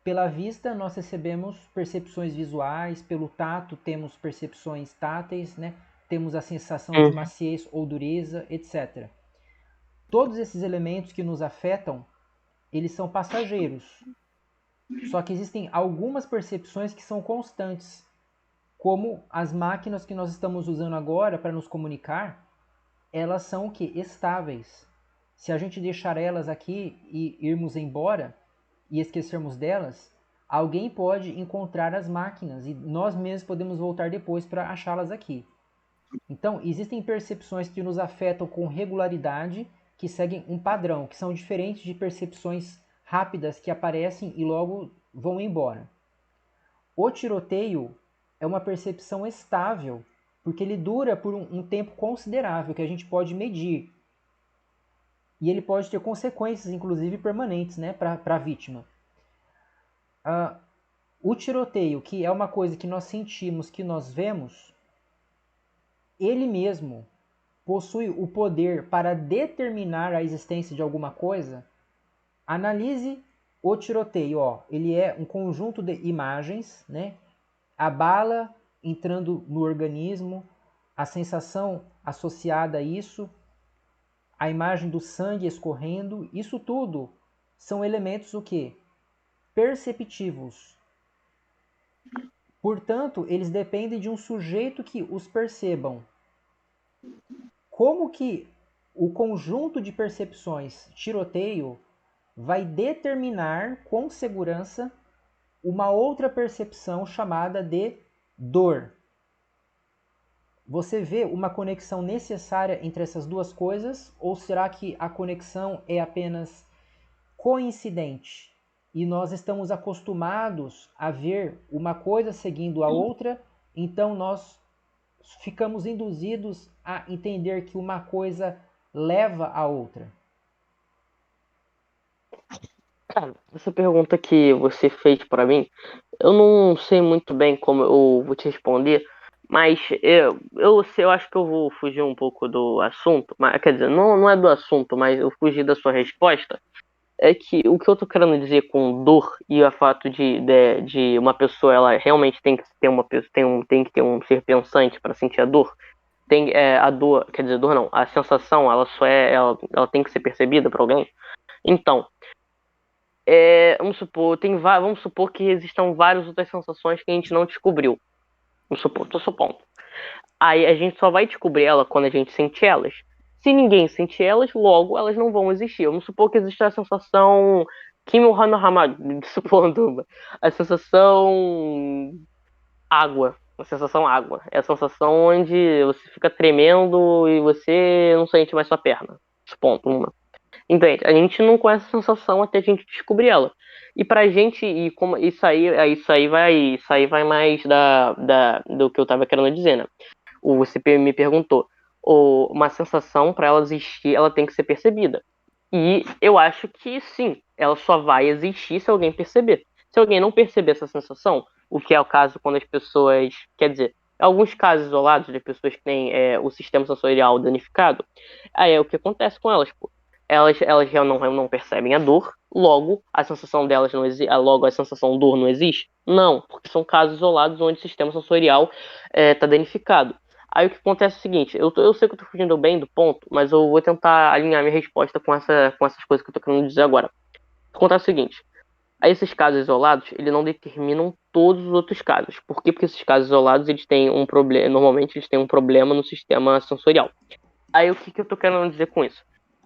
Pela vista, nós recebemos percepções visuais, pelo tato, temos percepções táteis, né? Temos a sensação de Uhum. maciez ou dureza, etc. Todos esses elementos que nos afetam, eles são passageiros. Só que existem algumas percepções que são constantes, como as máquinas que nós estamos usando agora para nos comunicar, elas são o que? Estáveis. Se a gente deixar elas aqui e irmos embora e esquecermos delas, alguém pode encontrar as máquinas e nós mesmos podemos voltar depois para achá-las aqui. Então, existem percepções que nos afetam com regularidade, que seguem um padrão, que são diferentes de percepções rápidas que aparecem e logo vão embora. O tiroteio é uma percepção estável, porque ele dura por um tempo considerável que a gente pode medir. E ele pode ter consequências, inclusive permanentes, né, para a vítima. O tiroteio, que é uma coisa que nós sentimos, que nós vemos, ele mesmo possui o poder para determinar a existência de alguma coisa. Analise o tiroteio. Ele é um conjunto de imagens, né? A bala entrando no organismo, a sensação associada a isso, a imagem do sangue escorrendo, isso tudo são elementos o quê? Perceptivos. Portanto, eles dependem de um sujeito que os percebam. Como que o conjunto de percepções tiroteio vai determinar com segurança uma outra percepção chamada de dor? Você vê uma conexão necessária entre essas duas coisas? Ou será que a conexão é apenas coincidente? E nós estamos acostumados a ver uma coisa seguindo a outra, então nós ficamos induzidos a entender que uma coisa leva a outra. Cara, essa pergunta que você fez para mim, eu não sei muito bem como eu vou te responder, mas eu acho que eu vou fugir um pouco do assunto, mas, quer dizer, não é do assunto, mas eu fugi da sua resposta. É que o que eu tô querendo dizer com dor e o fato de uma pessoa, ela realmente tem que ter tem que ter um ser pensante para sentir a dor. A dor, quer dizer, dor não, a sensação, ela tem que ser percebida por alguém. Então, vamos supor que existam várias outras sensações que a gente não descobriu. Tô supondo. Aí a gente só vai descobrir ela quando a gente sente elas. Se ninguém sente elas, logo elas não vão existir. Vamos supor que existe a sensação Kimi Hanohama, supondo a sensação água. A sensação água. É a sensação onde você fica tremendo e você não sente mais sua perna. Supondo uma. Entende? A gente não conhece a sensação até a gente descobrir ela. E pra gente, e como isso aí vai mais do que eu tava querendo dizer, né? Você me perguntou, uma sensação, para ela existir, ela tem que ser percebida. E eu acho que sim, ela só vai existir se alguém perceber. Se alguém não perceber essa sensação, o que é o caso quando as pessoas, quer dizer, alguns casos isolados de pessoas que têm o sistema sensorial danificado, aí é o que acontece com elas, pô. Elas já não percebem a dor, logo a sensação delas não existe, logo a sensação dor não existe? Não, porque são casos isolados onde o sistema sensorial está danificado. Aí o que acontece é o seguinte, eu sei que eu tô fugindo bem do ponto, mas eu vou tentar alinhar minha resposta com essas coisas que eu tô querendo dizer agora. O que acontece é o seguinte, aí esses casos isolados, eles não determinam todos os outros casos. Por quê? Porque esses casos isolados, eles têm um problema, normalmente eles têm um problema no sistema sensorial. Aí o que eu tô querendo dizer com isso?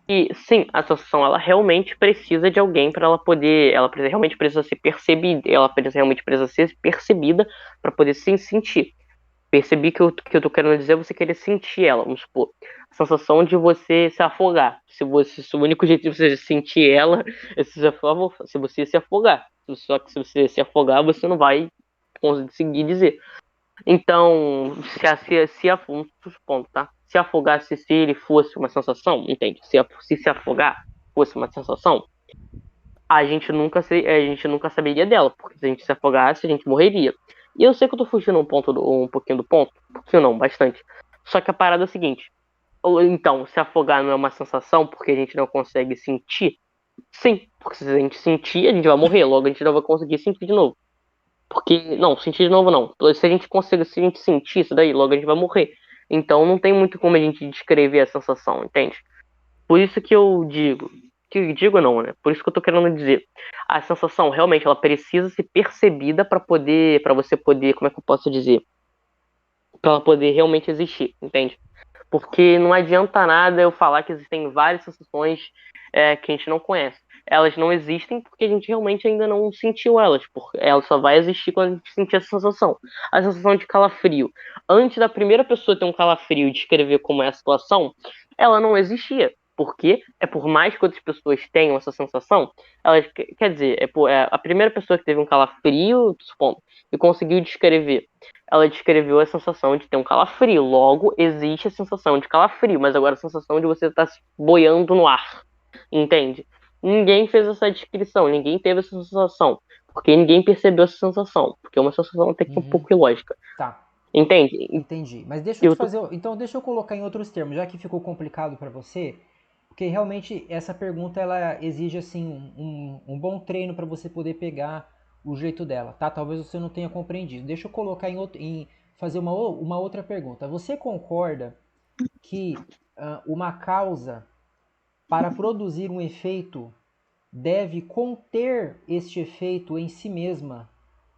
E sim, a associação ela realmente precisa de alguém para ela poder, realmente precisa ser percebida, realmente precisa ser percebida para poder se sentir. Percebi que eu tô querendo dizer você querer sentir ela, vamos supor. A sensação de você se afogar. Se o único jeito de você sentir ela é se você se afogar. Só que se você se afogar, você não vai conseguir dizer. Então, vamos supondo, tá? Se afogasse, se ele fosse uma sensação, entende? Se afogar fosse uma sensação, a gente nunca saberia dela, porque se a gente se afogasse, a gente morreria. E eu sei que eu tô fugindo um pouquinho do ponto, um pouquinho não, bastante. Só que a parada é a seguinte, então, se afogar não é uma sensação porque a gente não consegue sentir? Sim, porque se a gente sentir, a gente vai morrer, logo a gente não vai conseguir sentir de novo. Porque, não, sentir de novo não. Se a gente sentir isso daí, logo a gente vai morrer. Então não tem muito como a gente descrever a sensação, entende? Por isso que eu digo, não, né? Por isso que eu tô querendo dizer. A sensação realmente ela precisa ser percebida para você poder, como é que eu posso dizer? Para ela poder realmente existir, entende? Porque não adianta nada eu falar que existem várias sensações que a gente não conhece. Elas não existem porque a gente realmente ainda não sentiu elas. Porque ela só vai existir quando a gente sentir essa sensação. A sensação de calafrio. Antes da primeira pessoa ter um calafrio e descrever como é a situação, ela não existia. Porque por mais que outras pessoas tenham essa sensação, elas, quer dizer, a primeira pessoa que teve um calafrio, supondo, e conseguiu descrever, ela descreveu a sensação de ter um calafrio. Logo, existe a sensação de calafrio, mas agora a sensação de você estar boiando no ar. Entende? Ninguém fez essa descrição, ninguém teve essa sensação. Porque ninguém percebeu essa sensação. Porque é uma sensação até que um pouco ilógica. Tá, Entende? entendi. Mas deixa eu te Eu tô... fazer. Então, deixa eu colocar em outros termos, já que ficou complicado para você. Porque realmente essa pergunta ela exige assim um bom treino para você poder pegar o jeito dela, tá? Talvez você não tenha compreendido. Deixa eu colocar fazer uma outra pergunta. Você concorda que uma causa para produzir um efeito deve conter este efeito em si mesma,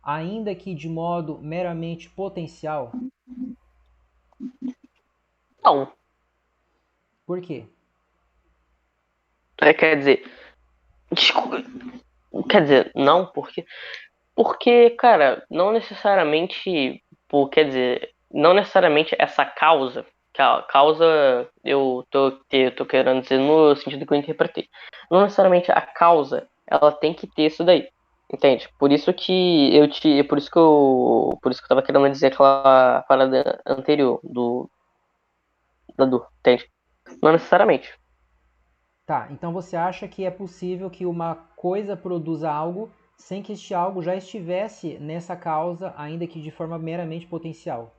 ainda que de modo meramente potencial? Não. Por quê? Quer dizer, desculpa, quer dizer, não, porque, cara, não necessariamente, quer dizer, não necessariamente essa causa, que a causa eu tô querendo dizer no sentido que eu interpretei. Não necessariamente a causa, ela tem que ter isso daí. Entende? Por isso que eu tava querendo dizer aquela parada anterior da dor, entende? Não necessariamente. Tá, então você acha que é possível que uma coisa produza algo sem que este algo já estivesse nessa causa, ainda que de forma meramente potencial?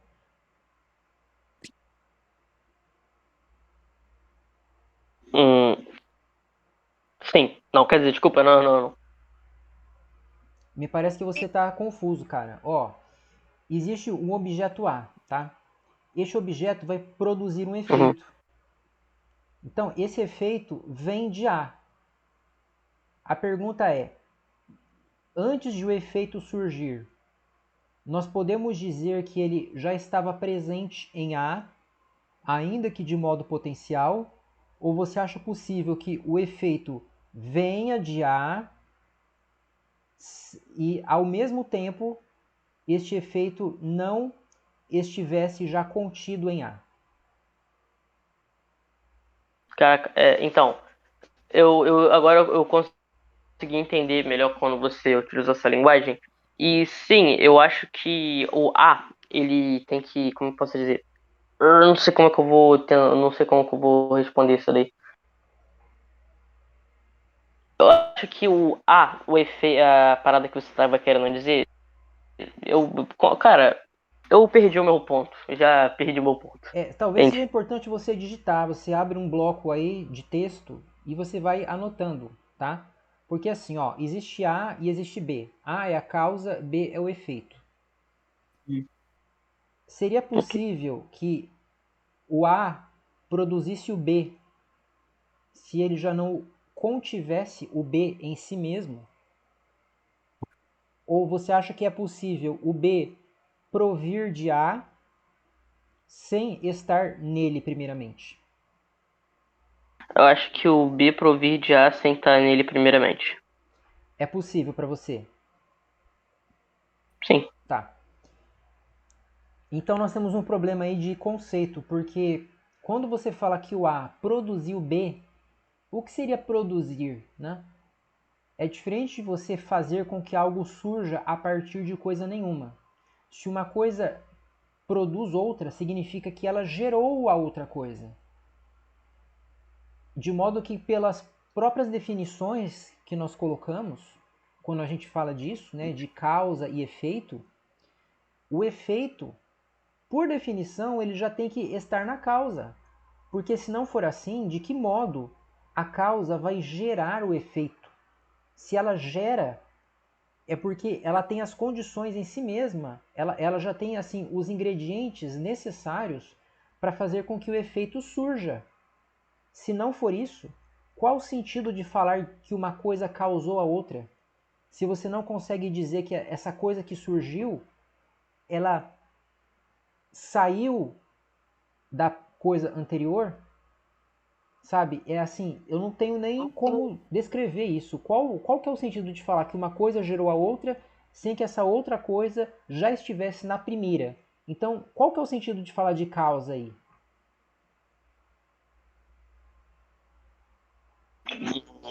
Hum, sim. Não, quer dizer, desculpa, não. Me parece que você está confuso, cara. Ó, existe um objeto A, tá? Este objeto vai produzir um Uhum. efeito. Então, esse efeito vem de A. A pergunta é: antes de o efeito surgir, nós podemos dizer que ele já estava presente em A, ainda que de modo potencial? Ou você acha possível que o efeito venha de A e, ao mesmo tempo, este efeito não estivesse já contido em A? Caraca, então, agora eu consegui entender melhor quando você utilizou essa linguagem. E sim, eu acho que o A, ele tem que, como eu posso dizer? Eu não sei como é que eu não sei como que eu vou responder isso daí. Eu acho que a parada que você estava querendo dizer, eu, cara, eu perdi o meu ponto. Já perdi o meu ponto. Talvez seja Entende? importante você digitar, você abre um bloco aí de texto e você vai anotando, tá? Porque assim, ó, existe A e existe B. A é a causa, B é o efeito. Seria Ok. possível que o A produzisse o B se ele já não contivesse o B em si mesmo? Ou você acha que é possível o B provir de A sem estar nele primeiramente? Eu acho que o B provir de A sem estar nele primeiramente. É possível para você? Sim. Tá. Então nós temos um problema aí de conceito, porque quando você fala que o A produziu B, o que seria produzir, né? É diferente de você fazer com que algo surja a partir de coisa nenhuma. Se uma coisa produz outra, significa que ela gerou a outra coisa. De modo que pelas próprias definições que nós colocamos, quando a gente fala disso, né, de causa e efeito, o efeito, por definição, ele já tem que estar na causa. Porque se não for assim, de que modo a causa vai gerar o efeito? Se ela gera, é porque ela tem as condições em si mesma, ela já tem assim os ingredientes necessários para fazer com que o efeito surja. Se não for isso, qual o sentido de falar que uma coisa causou a outra? Se você não consegue dizer que essa coisa que surgiu, ela saiu da coisa anterior, sabe? É assim, eu não tenho nem como descrever isso. Qual que é o sentido de falar que uma coisa gerou a outra sem que essa outra coisa já estivesse na primeira? Então, qual que é o sentido de falar de causa aí?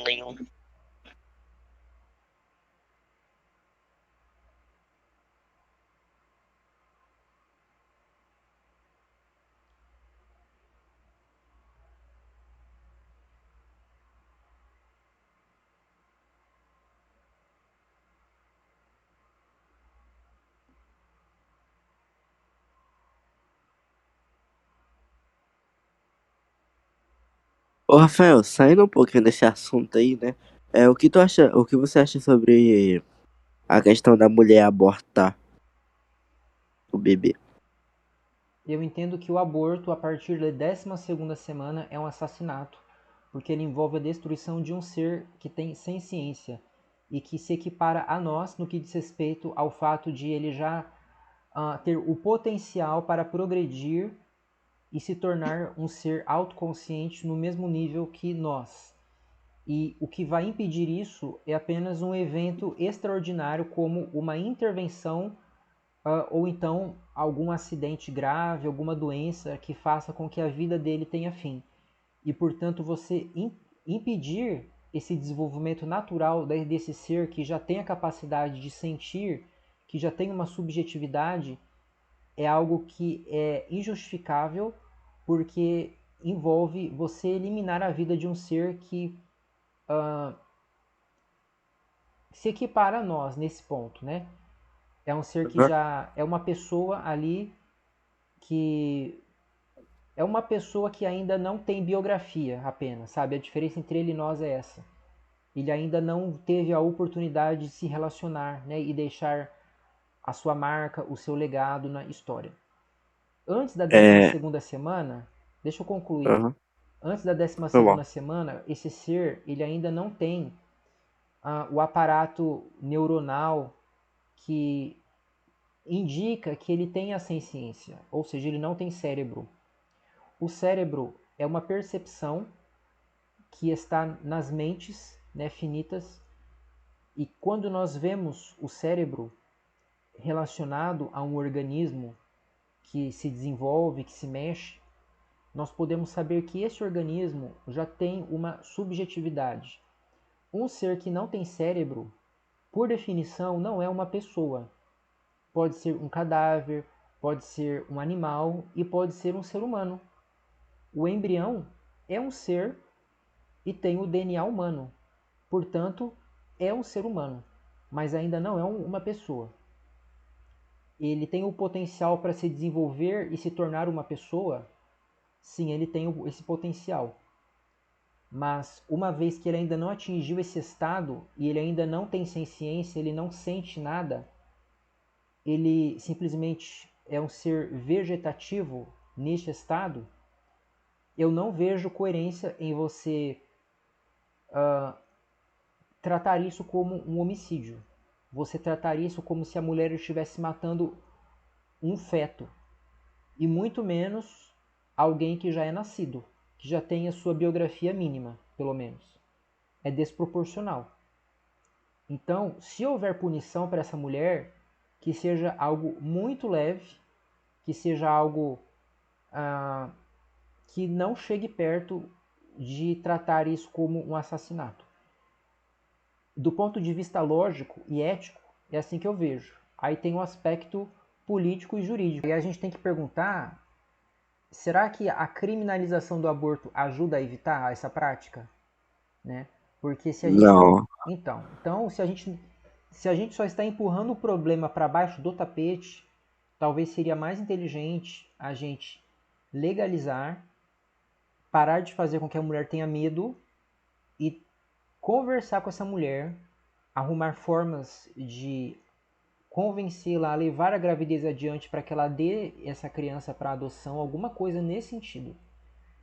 nenhum. Ô, Rafael, saindo um pouquinho desse assunto aí, né? O que você acha sobre a questão da mulher abortar o bebê? Eu entendo que o aborto, a partir da 12ª semana, é um assassinato, porque ele envolve a destruição de um ser que tem senciência e que se equipara a nós no que diz respeito ao fato de ele já ter o potencial para progredir e se tornar um ser autoconsciente no mesmo nível que nós. E o que vai impedir isso é apenas um evento extraordinário, como uma intervenção ou então algum acidente grave, alguma doença que faça com que a vida dele tenha fim. E, portanto, você impedir esse desenvolvimento natural desse ser que já tem a capacidade de sentir, que já tem uma subjetividade, é algo que é injustificável, porque envolve você eliminar a vida de um ser que se equipara a nós nesse ponto, né? É um ser que Uhum. já é uma pessoa ali que é uma pessoa que ainda não tem biografia apenas, sabe? A diferença entre ele e nós é essa. Ele ainda não teve a oportunidade de se relacionar, né, e deixar a sua marca, o seu legado na história. Antes da décima É, segunda semana, deixa eu concluir. aham, Antes da décima foi mal. segunda semana, esse ser, ele ainda não tem o aparato neuronal que indica que ele tem a senciência, ou seja, ele não tem cérebro. O cérebro é uma percepção que está nas mentes, né, finitas, e quando nós vemos o cérebro relacionado a um organismo que se desenvolve, que se mexe, nós podemos saber que esse organismo já tem uma subjetividade. Um ser que não tem cérebro, por definição, não é uma pessoa. Pode ser um cadáver, pode ser um animal e pode ser um ser humano. O embrião é um ser e tem o DNA humano. Portanto, é um ser humano, mas ainda não é uma pessoa. Ele tem o potencial para se desenvolver e se tornar uma pessoa? Sim, ele tem esse potencial. Mas uma vez que ele ainda não atingiu esse estado e ele ainda não tem senciência, ele não sente nada, ele simplesmente é um ser vegetativo neste estado, eu não vejo coerência em você tratar isso como um homicídio. Você tratar isso como se a mulher estivesse matando um feto, e muito menos alguém que já é nascido, que já tem a sua biografia mínima, pelo menos. É desproporcional. Então, se houver punição para essa mulher, que seja algo muito leve, que seja algo ah, que não chegue perto de tratar isso como um assassinato. Do ponto de vista lógico e ético, é assim que eu vejo. Aí tem um aspecto político e jurídico. E a gente tem que perguntar: será que a criminalização do aborto ajuda a evitar essa prática? Né? Porque se a gente não. Não. Então se a gente só está empurrando o problema para baixo do tapete, talvez seria mais inteligente a gente legalizar, parar de fazer com que a mulher tenha medo e conversar com essa mulher, arrumar formas de convencê-la a levar a gravidez adiante para que ela dê essa criança para adoção, alguma coisa nesse sentido.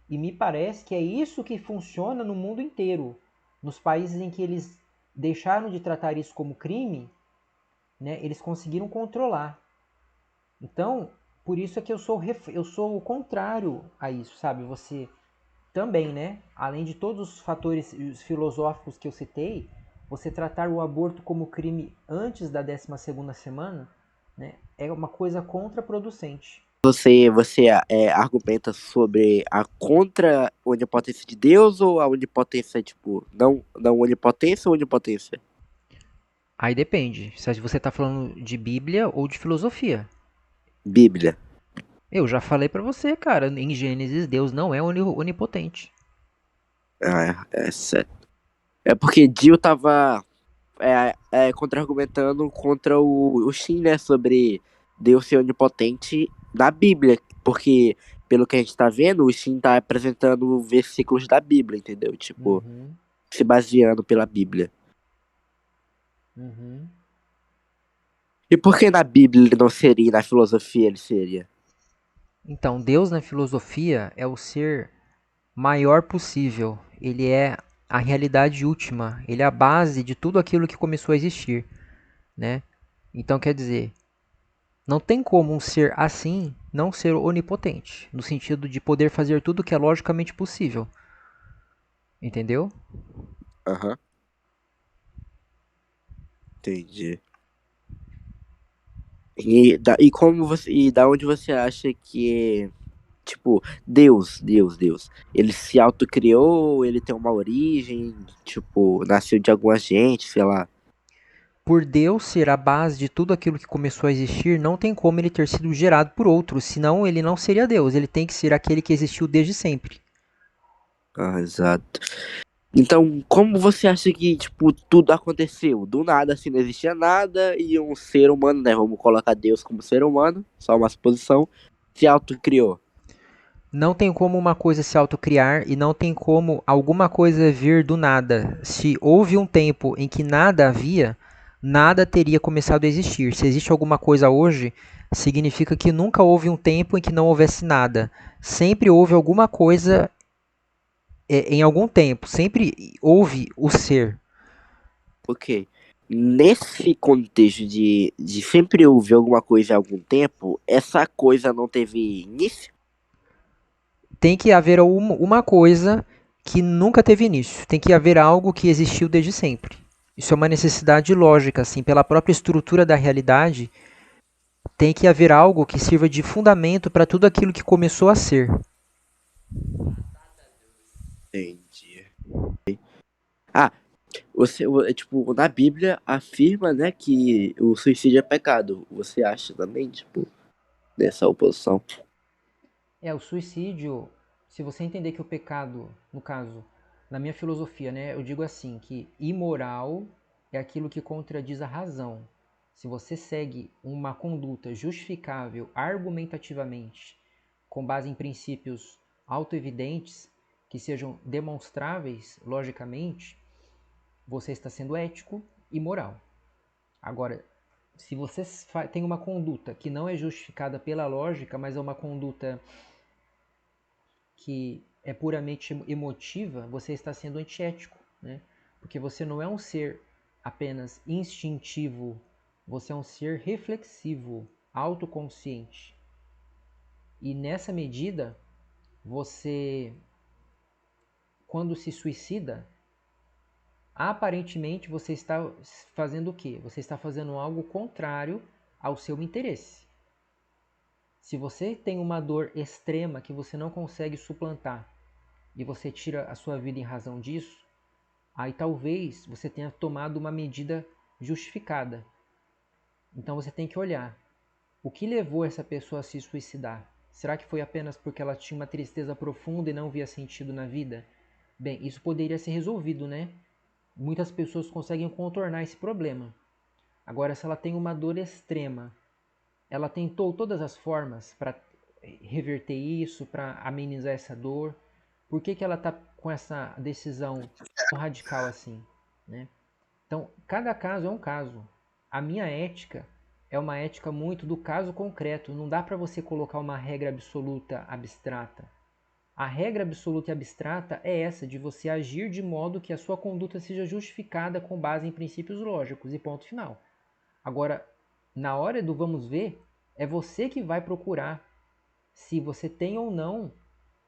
E me parece que é isso que funciona no mundo inteiro. Nos países em que eles deixaram de tratar isso como crime, né, eles conseguiram controlar. Então, por isso é que eu sou o contrário a isso, sabe? Você também, né? Além de todos os fatores filosóficos que eu citei, você tratar o aborto como crime antes da 12ª semana, né, é uma coisa contraproducente. Você argumenta sobre a contra-onipotência de Deus ou a onipotência, tipo, não onipotência ou onipotência? Aí depende, se você está falando de Bíblia ou de filosofia. Bíblia. Eu já falei pra você, cara, em Gênesis, Deus não é onipotente. É sério. É porque Dio tava contra-argumentando contra o Shin, né, sobre Deus ser onipotente na Bíblia, porque pelo que a gente tá vendo, o Shin tá apresentando versículos da Bíblia, entendeu? Tipo, Uhum, se baseando pela Bíblia. uhum. E por que na Bíblia ele não seria, e na filosofia ele seria? Então, Deus na filosofia é o ser maior possível. Ele é a realidade última. Ele é a base de tudo aquilo que começou a existir, né? Então, quer dizer, não tem como um ser assim não ser onipotente, no sentido de poder fazer tudo que é logicamente possível. Entendeu? Aham, entendi. E da onde você acha que, tipo, Deus, ele se autocriou, ele tem uma origem, tipo, nasceu de alguma gente, sei lá. Por Deus ser a base de tudo aquilo que começou a existir, não tem como ele ter sido gerado por outro, senão ele não seria Deus, ele tem que ser aquele que existiu desde sempre. Ah, exato. Então, como você acha que, tipo, tudo aconteceu? Do nada, assim, não existia nada e um ser humano, né? Vamos colocar Deus como ser humano, só uma suposição, se autocriou. Não tem como uma coisa se autocriar e não tem como alguma coisa vir do nada. Se houve um tempo em que nada havia, nada teria começado a existir. Se existe alguma coisa hoje, significa que nunca houve um tempo em que não houvesse nada. Sempre houve alguma coisa em algum tempo. Sempre houve o ser. Ok. Nesse contexto de sempre ouvir alguma coisa há algum tempo, essa coisa não teve início? Tem que haver uma coisa que nunca teve início. Tem que haver algo que existiu desde sempre. Isso é uma necessidade lógica, assim, pela própria estrutura da realidade. Tem que haver algo que sirva de fundamento para tudo aquilo que começou a ser. Entendi. Ah, tipo, na Bíblia afirma, né, que o suicídio é pecado. Você acha também, tipo, dessa oposição? O suicídio, se você entender que o pecado, no caso, na minha filosofia, né, eu digo assim, que imoral é aquilo que contradiz a razão. Se você segue uma conduta justificável argumentativamente, com base em princípios autoevidentes, que sejam demonstráveis logicamente, você está sendo ético e moral. Agora, se você tem uma conduta que não é justificada pela lógica, mas é uma conduta que é puramente emotiva, você está sendo antiético, né? Porque você não é um ser apenas instintivo, você é um ser reflexivo, autoconsciente. E nessa medida, você, quando se suicida, aparentemente você está fazendo o quê? Você está fazendo algo contrário ao seu interesse. Se você tem uma dor extrema que você não consegue suplantar e você tira a sua vida em razão disso, aí talvez você tenha tomado uma medida justificada. Então você tem que olhar o que levou essa pessoa a se suicidar. Será que foi apenas porque ela tinha uma tristeza profunda e não via sentido na vida? Bem, isso poderia ser resolvido, né? Muitas pessoas conseguem contornar esse problema. Agora, se ela tem uma dor extrema, ela tentou todas as formas para reverter isso, para amenizar essa dor. Por que ela está com essa decisão tão radical assim, né? Então, cada caso é um caso. A minha ética é uma ética muito do caso concreto. Não dá para você colocar uma regra absoluta abstrata. A regra absoluta e abstrata é essa, de você agir de modo que a sua conduta seja justificada com base em princípios lógicos e ponto final. Agora, na hora do vamos ver, é você que vai procurar se você tem ou não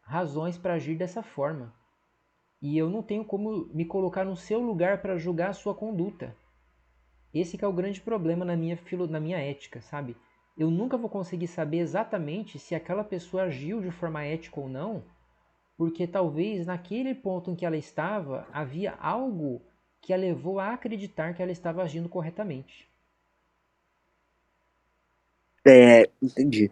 razões para agir dessa forma. E eu não tenho como me colocar no seu lugar para julgar a sua conduta. Esse que é o grande problema na minha ética, sabe? eu nunca vou conseguir saber exatamente se aquela pessoa agiu de forma ética ou não, porque talvez naquele ponto em que ela estava, havia algo que a levou a acreditar que ela estava agindo corretamente. Entendi.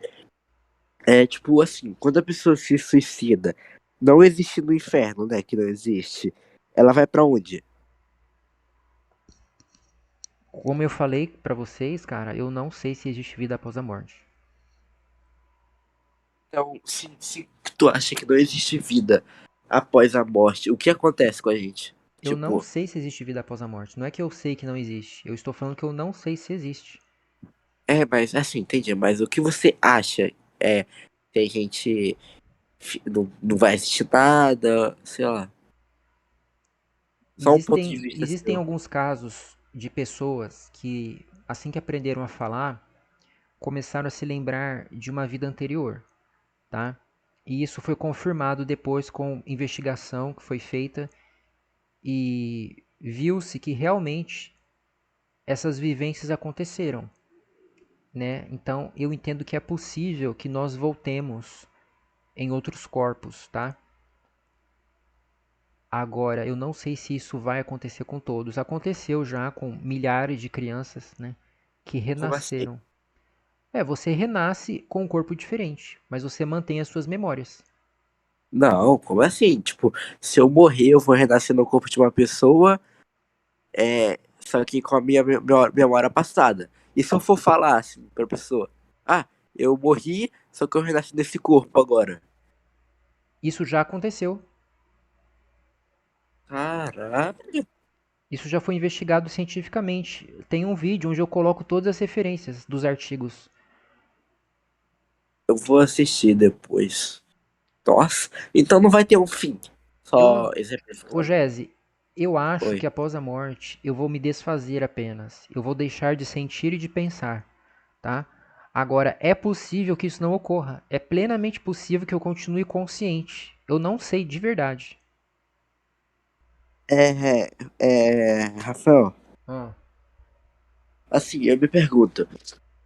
É tipo assim, quando a pessoa se suicida, não existe no inferno, né? Que não existe. Ela vai pra onde? Como eu falei pra vocês, cara, eu não sei se existe vida após a morte. Então, se tu acha que não existe vida após a morte, o que acontece com a gente? Eu não Tipo, sei se existe vida após a morte. Não é que eu sei que não existe. Eu estou falando que eu não sei se existe. mas assim, entendi. Mas o que você acha é que a gente não vai existir nada, sei lá. Só um ponto de vista Existem seu. alguns casos de pessoas que, assim que aprenderam a falar, começaram a se lembrar de uma vida anterior, tá? E isso foi confirmado depois com investigação que foi feita e viu-se que realmente essas vivências aconteceram, né? Então eu entendo que é possível que nós voltemos em outros corpos, tá? Agora, eu não sei se isso vai acontecer com todos. Aconteceu já com milhares de crianças, né, que Como assim? renasceram. Você renasce com um corpo diferente, mas você mantém as suas memórias. Não, como assim? Tipo, se eu morrer, eu vou renascer no corpo de uma pessoa, só que com a minha memória passada. E se eu for falar assim pra pessoa, ah, eu morri, só que eu renasci nesse corpo agora. Isso já aconteceu. Caraca, Isso já foi investigado cientificamente. Tem um vídeo onde eu coloco todas as referências dos artigos. eu vou assistir depois. Nossa, então não vai ter um fim. Eu não. Só Ô exemplificando. Gese, eu acho Oi. que após a morte eu vou me desfazer apenas. Eu vou deixar de sentir e de pensar, tá? Agora, é possível que isso não ocorra. É plenamente possível que eu continue consciente. Eu não sei de verdade. Rafael, Ah, assim, eu me pergunto,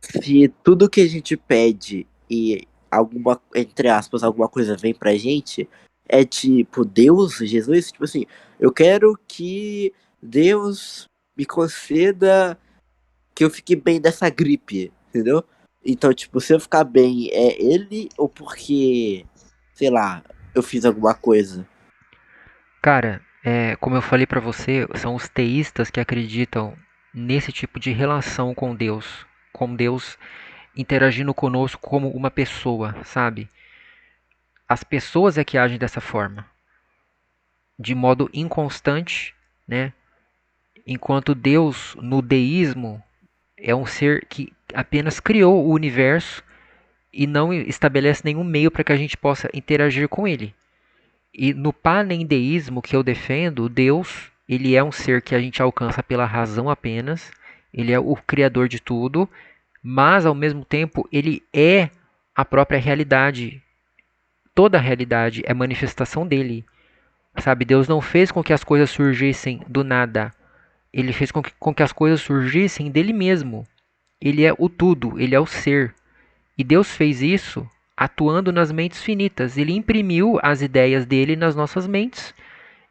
se tudo que a gente pede e alguma, entre aspas, alguma coisa vem pra gente, é tipo Deus, Jesus, tipo assim, eu quero que Deus me conceda que eu fique bem dessa gripe, entendeu? Então, tipo, se eu ficar bem, é ele ou porque, sei lá, eu fiz alguma coisa? cara, como eu falei pra você, são os teístas que acreditam nesse tipo de relação com Deus interagindo conosco como uma pessoa, sabe? As pessoas é que agem dessa forma, de modo inconstante, né? Enquanto Deus, no deísmo, é um ser que apenas criou o universo e não estabelece nenhum meio para que a gente possa interagir com ele. E no panendeísmo que eu defendo, Deus, ele é um ser que a gente alcança pela razão apenas, ele é o criador de tudo, mas ao mesmo tempo ele é a própria realidade. Toda a realidade é manifestação dele. Sabe, Deus não fez com que as coisas surgissem do nada. Ele fez com que as coisas surgissem dele mesmo. Ele é o tudo, ele é o ser. E Deus fez isso atuando nas mentes finitas. Ele imprimiu as ideias dele nas nossas mentes.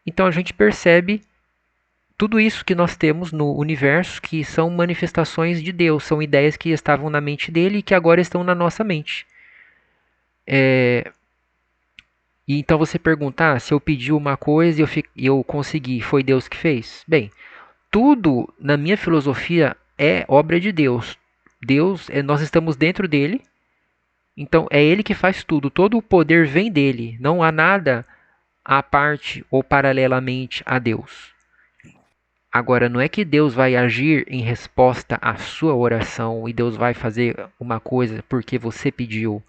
Então a gente percebe tudo isso que nós temos no universo que são manifestações de Deus, são ideias que estavam na mente dele e que agora estão na nossa mente. E então você perguntar se eu pedi uma coisa e eu consegui, foi Deus que fez? Bem, tudo na minha filosofia é obra de Deus. Deus, nós estamos dentro dele, então é ele que faz tudo. Todo o poder vem dele. Não há nada à parte ou paralelamente a Deus. Agora, não é que Deus vai agir em resposta à sua oração e Deus vai fazer uma coisa porque você pediu.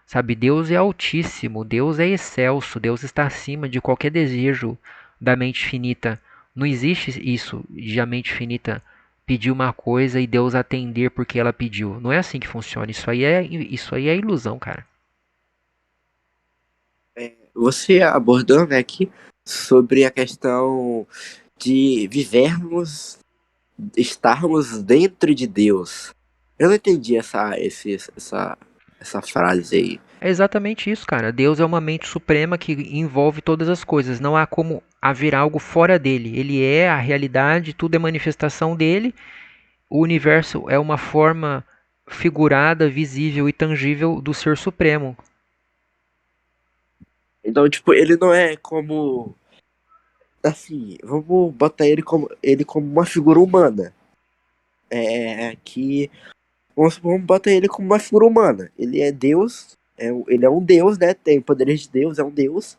Sabe, Deus é altíssimo, Deus é excelso, Deus está acima de qualquer desejo da mente finita. Não existe isso de a mente finita pedir uma coisa e Deus atender porque ela pediu. Não é assim que funciona. Isso aí é ilusão, cara. Você abordou, né, aqui sobre a questão de vivermos, estarmos dentro de Deus. Eu não entendi essa frase aí. É exatamente isso, cara. Deus é uma mente suprema que envolve todas as coisas. Não há como haver algo fora dele. Ele é a realidade, tudo é manifestação dele. O universo é uma forma figurada, visível e tangível do Ser Supremo. Então, tipo, ele não é como. Assim, vamos botar ele como uma figura humana. Que. Vamos botar ele como uma figura humana. Ele é Deus. Ele é um Deus, né? Tem poderes de Deus, é um Deus.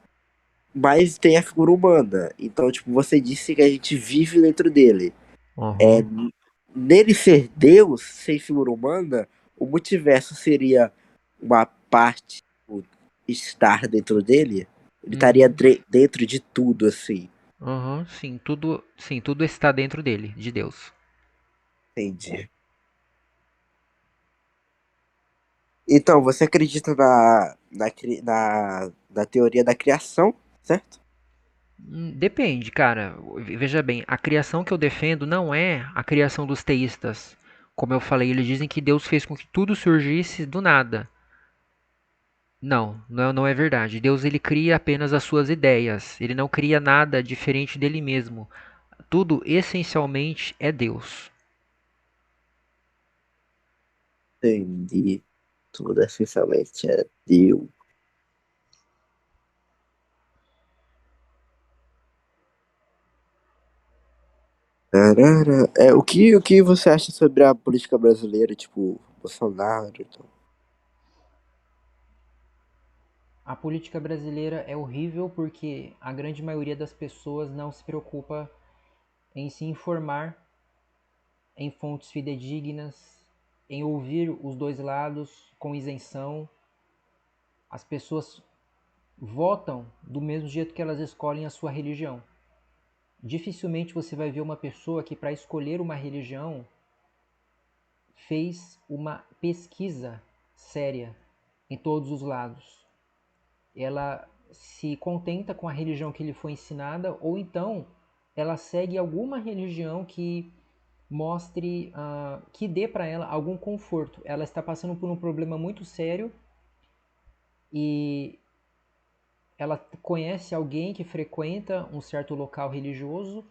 Mas tem a figura humana. Então, tipo, você disse que a gente vive dentro dele. É, Uhum. nele ser Deus, sem figura humana, o multiverso seria uma parte, tipo, estar dentro dele. Ele estaria Uhum. dentro de tudo, assim. Uhum. Sim, tudo está dentro dele, de Deus. Entendi. Então, você acredita na teoria da criação, certo? Depende, cara. Veja bem, a criação que eu defendo não é a criação dos teístas. Como eu falei, eles dizem que Deus fez com que tudo surgisse do nada. Não é verdade. Deus ele cria apenas as suas ideias. Ele não cria nada diferente dele mesmo. Tudo essencialmente é Deus. Entendi. Tudo essencialmente é Deus. Tarara. O que você acha sobre a política brasileira, tipo, Bolsonaro e tal? A política brasileira é horrível porque a grande maioria das pessoas não se preocupa em se informar em fontes fidedignas, em ouvir os dois lados com isenção. As pessoas votam do mesmo jeito que elas escolhem a sua religião. Dificilmente você vai ver uma pessoa que, para escolher uma religião, fez uma pesquisa séria em todos os lados. Ela se contenta com a religião que lhe foi ensinada, ou então ela segue alguma religião que mostre, que dê para ela algum conforto. Ela está passando por um problema muito sério e ela conhece alguém que frequenta um certo local religioso,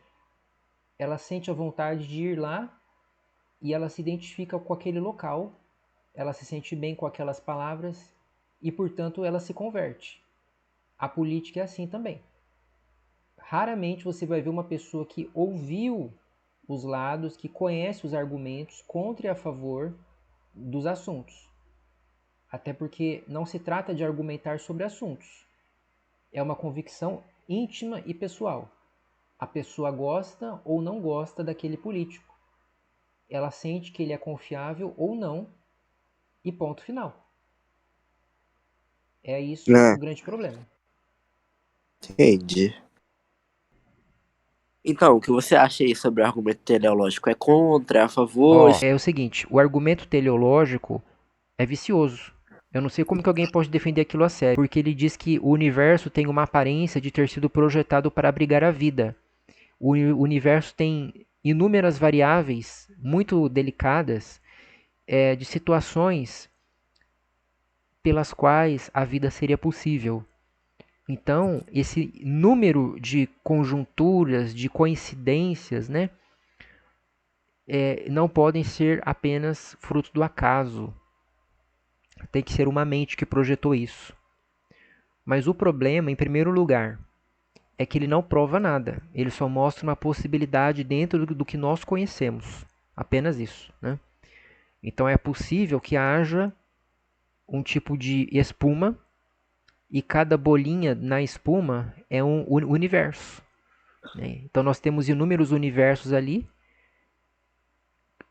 ela sente a vontade de ir lá e ela se identifica com aquele local, ela se sente bem com aquelas palavras e, portanto, ela se converte. A política é assim também. Raramente você vai ver uma pessoa que ouviu os lados, que conhece os argumentos contra e a favor dos assuntos. Até porque não se trata de argumentar sobre assuntos. É uma convicção íntima e pessoal. A pessoa gosta ou não gosta daquele político. Ela sente que ele é confiável ou não, e ponto final. É isso Ah, o grande problema. entendi. Então, o que você acha aí sobre o argumento teleológico? É contra, é a favor? É o seguinte, o argumento teleológico é vicioso. Eu não sei como que alguém pode defender aquilo a sério, porque ele diz que o universo tem uma aparência de ter sido projetado para abrigar a vida. O universo tem inúmeras variáveis muito delicadas, de situações pelas quais a vida seria possível. Então, esse número de conjunturas, de coincidências, né, não podem ser apenas fruto do acaso. Tem que ser uma mente que projetou isso. Mas o problema, em primeiro lugar, é que ele não prova nada. Ele só mostra uma possibilidade dentro do que nós conhecemos. Apenas isso, né? Então é possível que haja um tipo de espuma e cada bolinha na espuma é um universo, né? Então nós temos inúmeros universos ali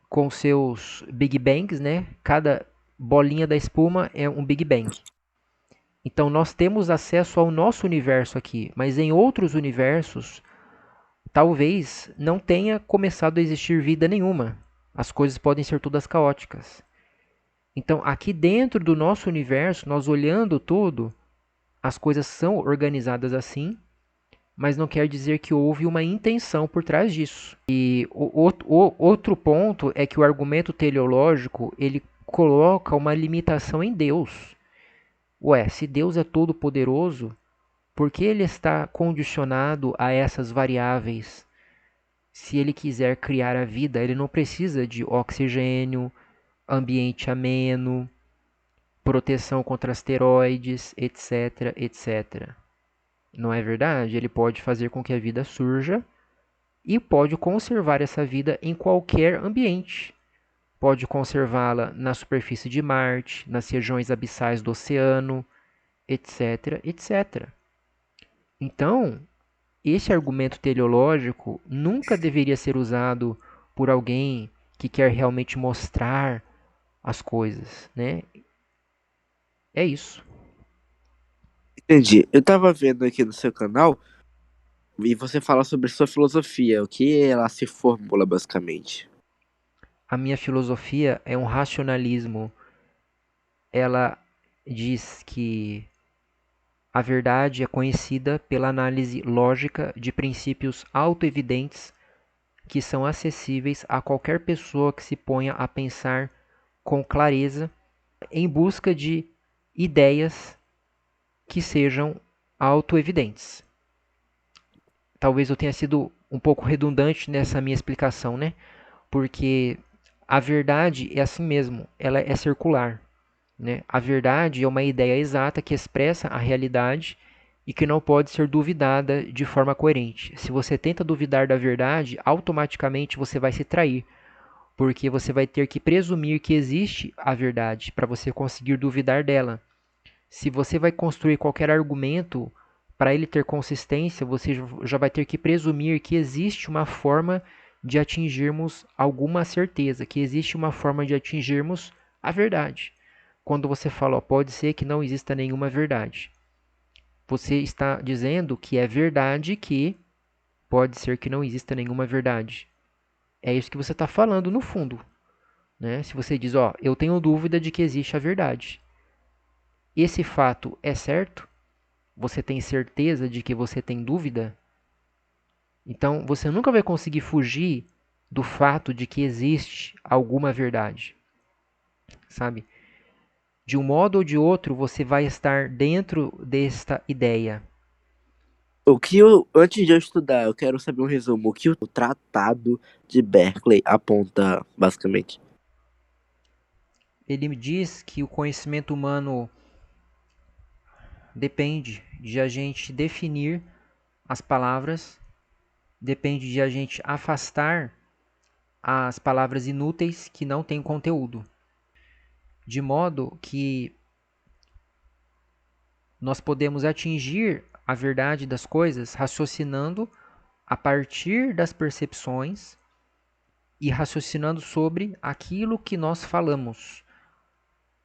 com seus Big Bangs, né? Cada bolinha da espuma é um Big Bang. Então nós temos acesso ao nosso universo aqui, mas em outros universos talvez não tenha começado a existir vida nenhuma. As coisas podem ser todas caóticas. Então, aqui dentro do nosso universo, nós olhando tudo, as coisas são organizadas assim, mas não quer dizer que houve uma intenção por trás disso. E outro ponto é que o argumento teleológico ele coloca uma limitação em Deus. Ué, se Deus é todo poderoso, por que ele está condicionado a essas variáveis? Se ele quiser criar a vida, ele não precisa de oxigênio, ambiente ameno, proteção contra asteroides, etc, etc. Não é verdade? Ele pode fazer com que a vida surja e pode conservar essa vida em qualquer ambiente. Pode conservá-la na superfície de Marte, nas regiões abissais do oceano, etc, etc. Então, esse argumento teleológico nunca deveria ser usado por alguém que quer realmente mostrar as coisas, né? É isso. Entendi. Eu tava vendo aqui no seu canal e você fala sobre sua filosofia, o que ela se formula basicamente. A minha filosofia é um racionalismo. Ela diz que a verdade é conhecida pela análise lógica de princípios autoevidentes que são acessíveis a qualquer pessoa que se ponha a pensar com clareza em busca de ideias que sejam autoevidentes. Talvez eu tenha sido um pouco redundante nessa minha explicação, né? Porque a verdade é assim mesmo, ela é circular, né? A verdade é uma ideia exata que expressa a realidade e que não pode ser duvidada de forma coerente. Se você tenta duvidar da verdade, automaticamente você vai se trair, porque você vai ter que presumir que existe a verdade para você conseguir duvidar dela. Se você vai construir qualquer argumento para ele ter consistência, você já vai ter que presumir que existe uma forma de atingirmos alguma certeza, que existe uma forma de atingirmos a verdade. Quando você fala, ó, pode ser que não exista nenhuma verdade, você está dizendo que é verdade que pode ser que não exista nenhuma verdade. É isso que você está falando no fundo, né? Se você diz, ó, eu tenho dúvida de que existe a verdade. Esse fato é certo? Você tem certeza de que você tem dúvida? Então você nunca vai conseguir fugir do fato de que existe alguma verdade, sabe? De um modo ou de outro, você vai estar dentro desta ideia. Antes de eu estudar, eu quero saber um resumo. O que o Tratado de Berkeley aponta, basicamente? Ele me diz que o conhecimento humano depende de a gente definir as palavras, depende de a gente afastar as palavras inúteis que não têm conteúdo, de modo que nós podemos atingir a verdade das coisas raciocinando a partir das percepções e raciocinando sobre aquilo que nós falamos,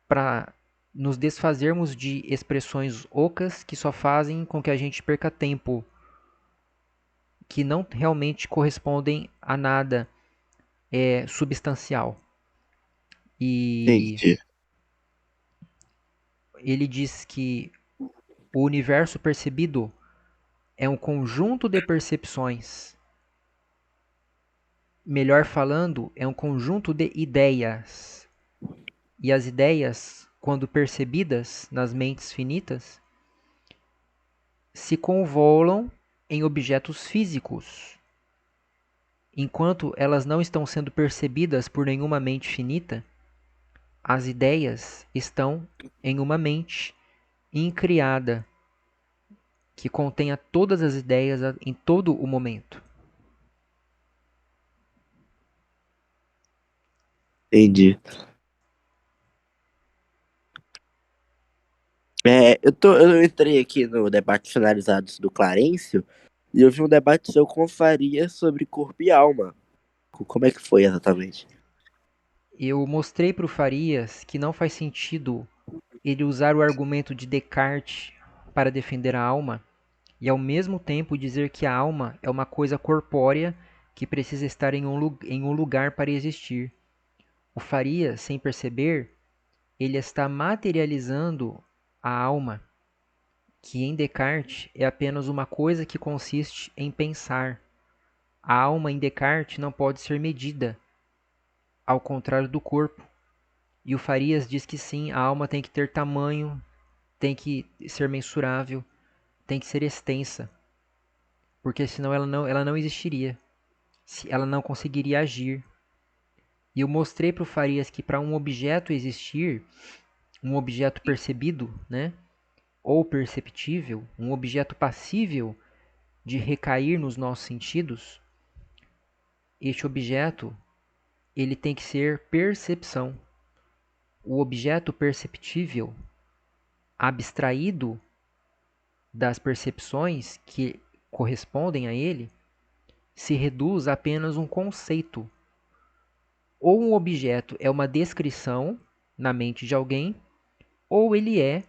para nos desfazermos de expressões ocas que só fazem com que a gente perca tempo, que não realmente correspondem a nada substancial. E Entendi. ele diz que o universo percebido é um conjunto de percepções. Melhor falando, é um conjunto de ideias. E as ideias, quando percebidas nas mentes finitas, se convolam em objetos físicos. Enquanto elas não estão sendo percebidas por nenhuma mente finita, as ideias estão em uma mente incriada, que contenha todas as ideias em todo o momento. Entendi. Eu entrei aqui no debate finalizados do Clarencio e eu vi um debate seu com o Faria sobre corpo e alma. Como é que foi exatamente? Eu mostrei para o Farias que não faz sentido ele usar o argumento de Descartes para defender a alma e ao mesmo tempo dizer que a alma é uma coisa corpórea que precisa estar em um lugar para existir. O Farias, sem perceber, ele está materializando a alma. que em Descartes é apenas uma coisa que consiste em pensar. A alma em Descartes não pode ser medida, ao contrário do corpo. E o Farias diz que sim, a alma tem que ter tamanho, tem que ser mensurável, tem que ser extensa, porque senão ela não existiria, ela não conseguiria agir. E eu mostrei para o Farias que para um objeto existir, um objeto percebido, né, ou perceptível, um objeto passível de recair nos nossos sentidos, este objeto ele tem que ser percepção. O objeto perceptível, abstraído das percepções que correspondem a ele, se reduz a apenas um conceito. Ou um objeto é uma descrição na mente de alguém, ou ele é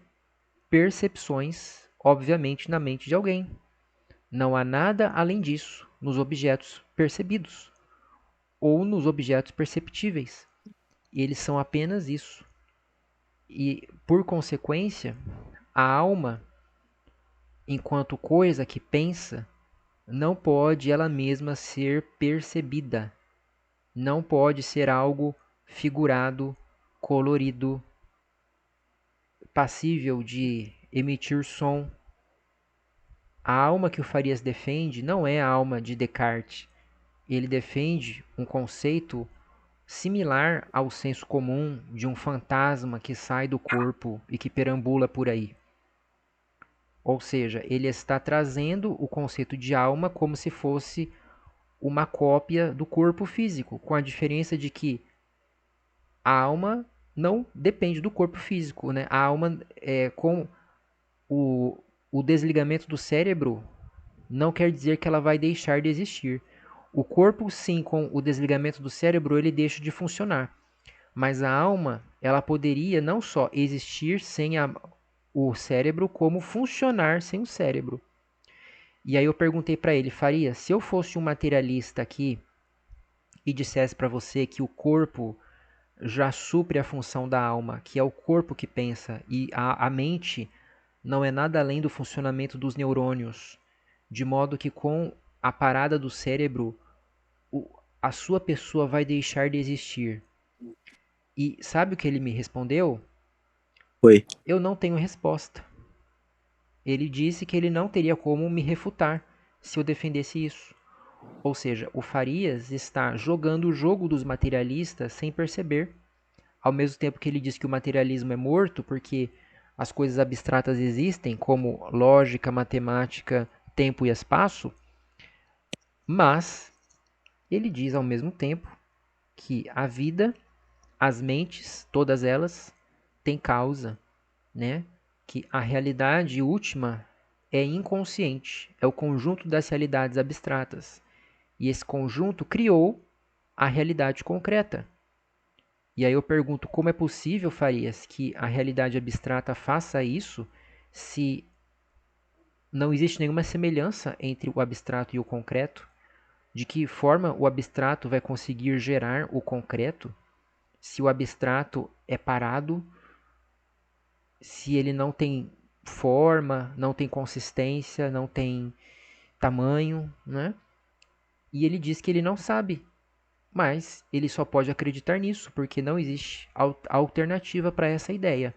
percepções, obviamente, na mente de alguém. Não há nada além disso nos objetos percebidos ou nos objetos perceptíveis. Eles são apenas isso. E, por consequência, a alma, enquanto coisa que pensa, não pode ela mesma ser percebida. Não pode ser algo figurado, colorido, passível de emitir som. A alma que o Farias defende não é a alma de Descartes. Ele defende um conceito similar ao senso comum de um fantasma que sai do corpo e que perambula por aí. Ou seja, ele está trazendo o conceito de alma como se fosse uma cópia do corpo físico, com a diferença de que a alma não depende do corpo físico, né? A alma, com o desligamento do cérebro, não quer dizer que ela vai deixar de existir. O corpo, sim, com o desligamento do cérebro, ele deixa de funcionar. Mas a alma, ela poderia não só existir sem o cérebro, como funcionar sem o cérebro. E aí eu perguntei para ele, Faria, se eu fosse um materialista aqui e dissesse para você que o corpo já supre a função da alma, que é o corpo que pensa, e a mente não é nada além do funcionamento dos neurônios, de modo que com a parada do cérebro, a sua pessoa vai deixar de existir. E sabe o que ele me respondeu? Foi. Eu não tenho resposta. Ele disse que ele não teria como me refutar se eu defendesse isso. Ou seja, o Farias está jogando o jogo dos materialistas sem perceber. Ao mesmo tempo que ele diz que o materialismo é morto porque as coisas abstratas existem, como lógica, matemática, tempo e espaço, mas ele diz ao mesmo tempo que a vida, as mentes, todas elas, têm causa, né? Que a realidade última é inconsciente, é o conjunto das realidades abstratas. E esse conjunto criou a realidade concreta. E aí eu pergunto, como é possível, Farias, que a realidade abstrata faça isso se não existe nenhuma semelhança entre o abstrato e o concreto? De que forma o abstrato vai conseguir gerar o concreto se o abstrato é parado, se ele não tem forma, não tem consistência, não tem tamanho, né? E ele diz que ele não sabe, mas ele só pode acreditar nisso, porque não existe alternativa para essa ideia.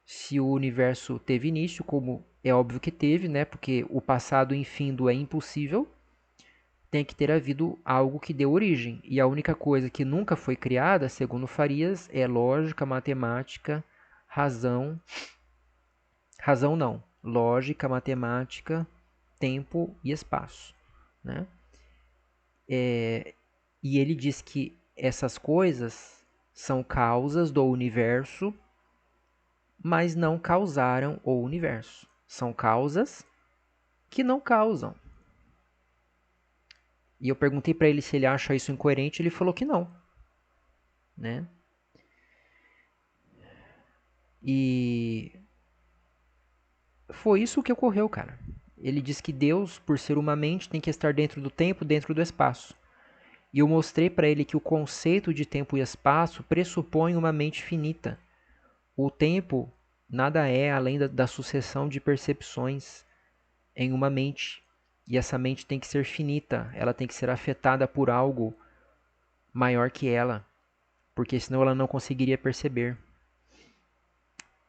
Se o universo teve início, como é óbvio que teve, né? Porque o passado infindo é impossível, tem que ter havido algo que deu origem. E a única coisa que nunca foi criada, segundo Farias, é lógica, matemática, razão. Razão não. Lógica, matemática, tempo e espaço, né? E ele diz que essas coisas são causas do universo, mas não causaram o universo. São causas que não causam. E eu perguntei para ele se ele acha isso incoerente, ele falou que não, né? E foi isso que ocorreu, cara. Ele diz que Deus, por ser uma mente, tem que estar dentro do tempo, dentro do espaço. E eu mostrei para ele que o conceito de tempo e espaço pressupõe uma mente finita. O tempo nada é além da sucessão de percepções em uma mente. E essa mente tem que ser finita, ela tem que ser afetada por algo maior que ela, porque senão ela não conseguiria perceber.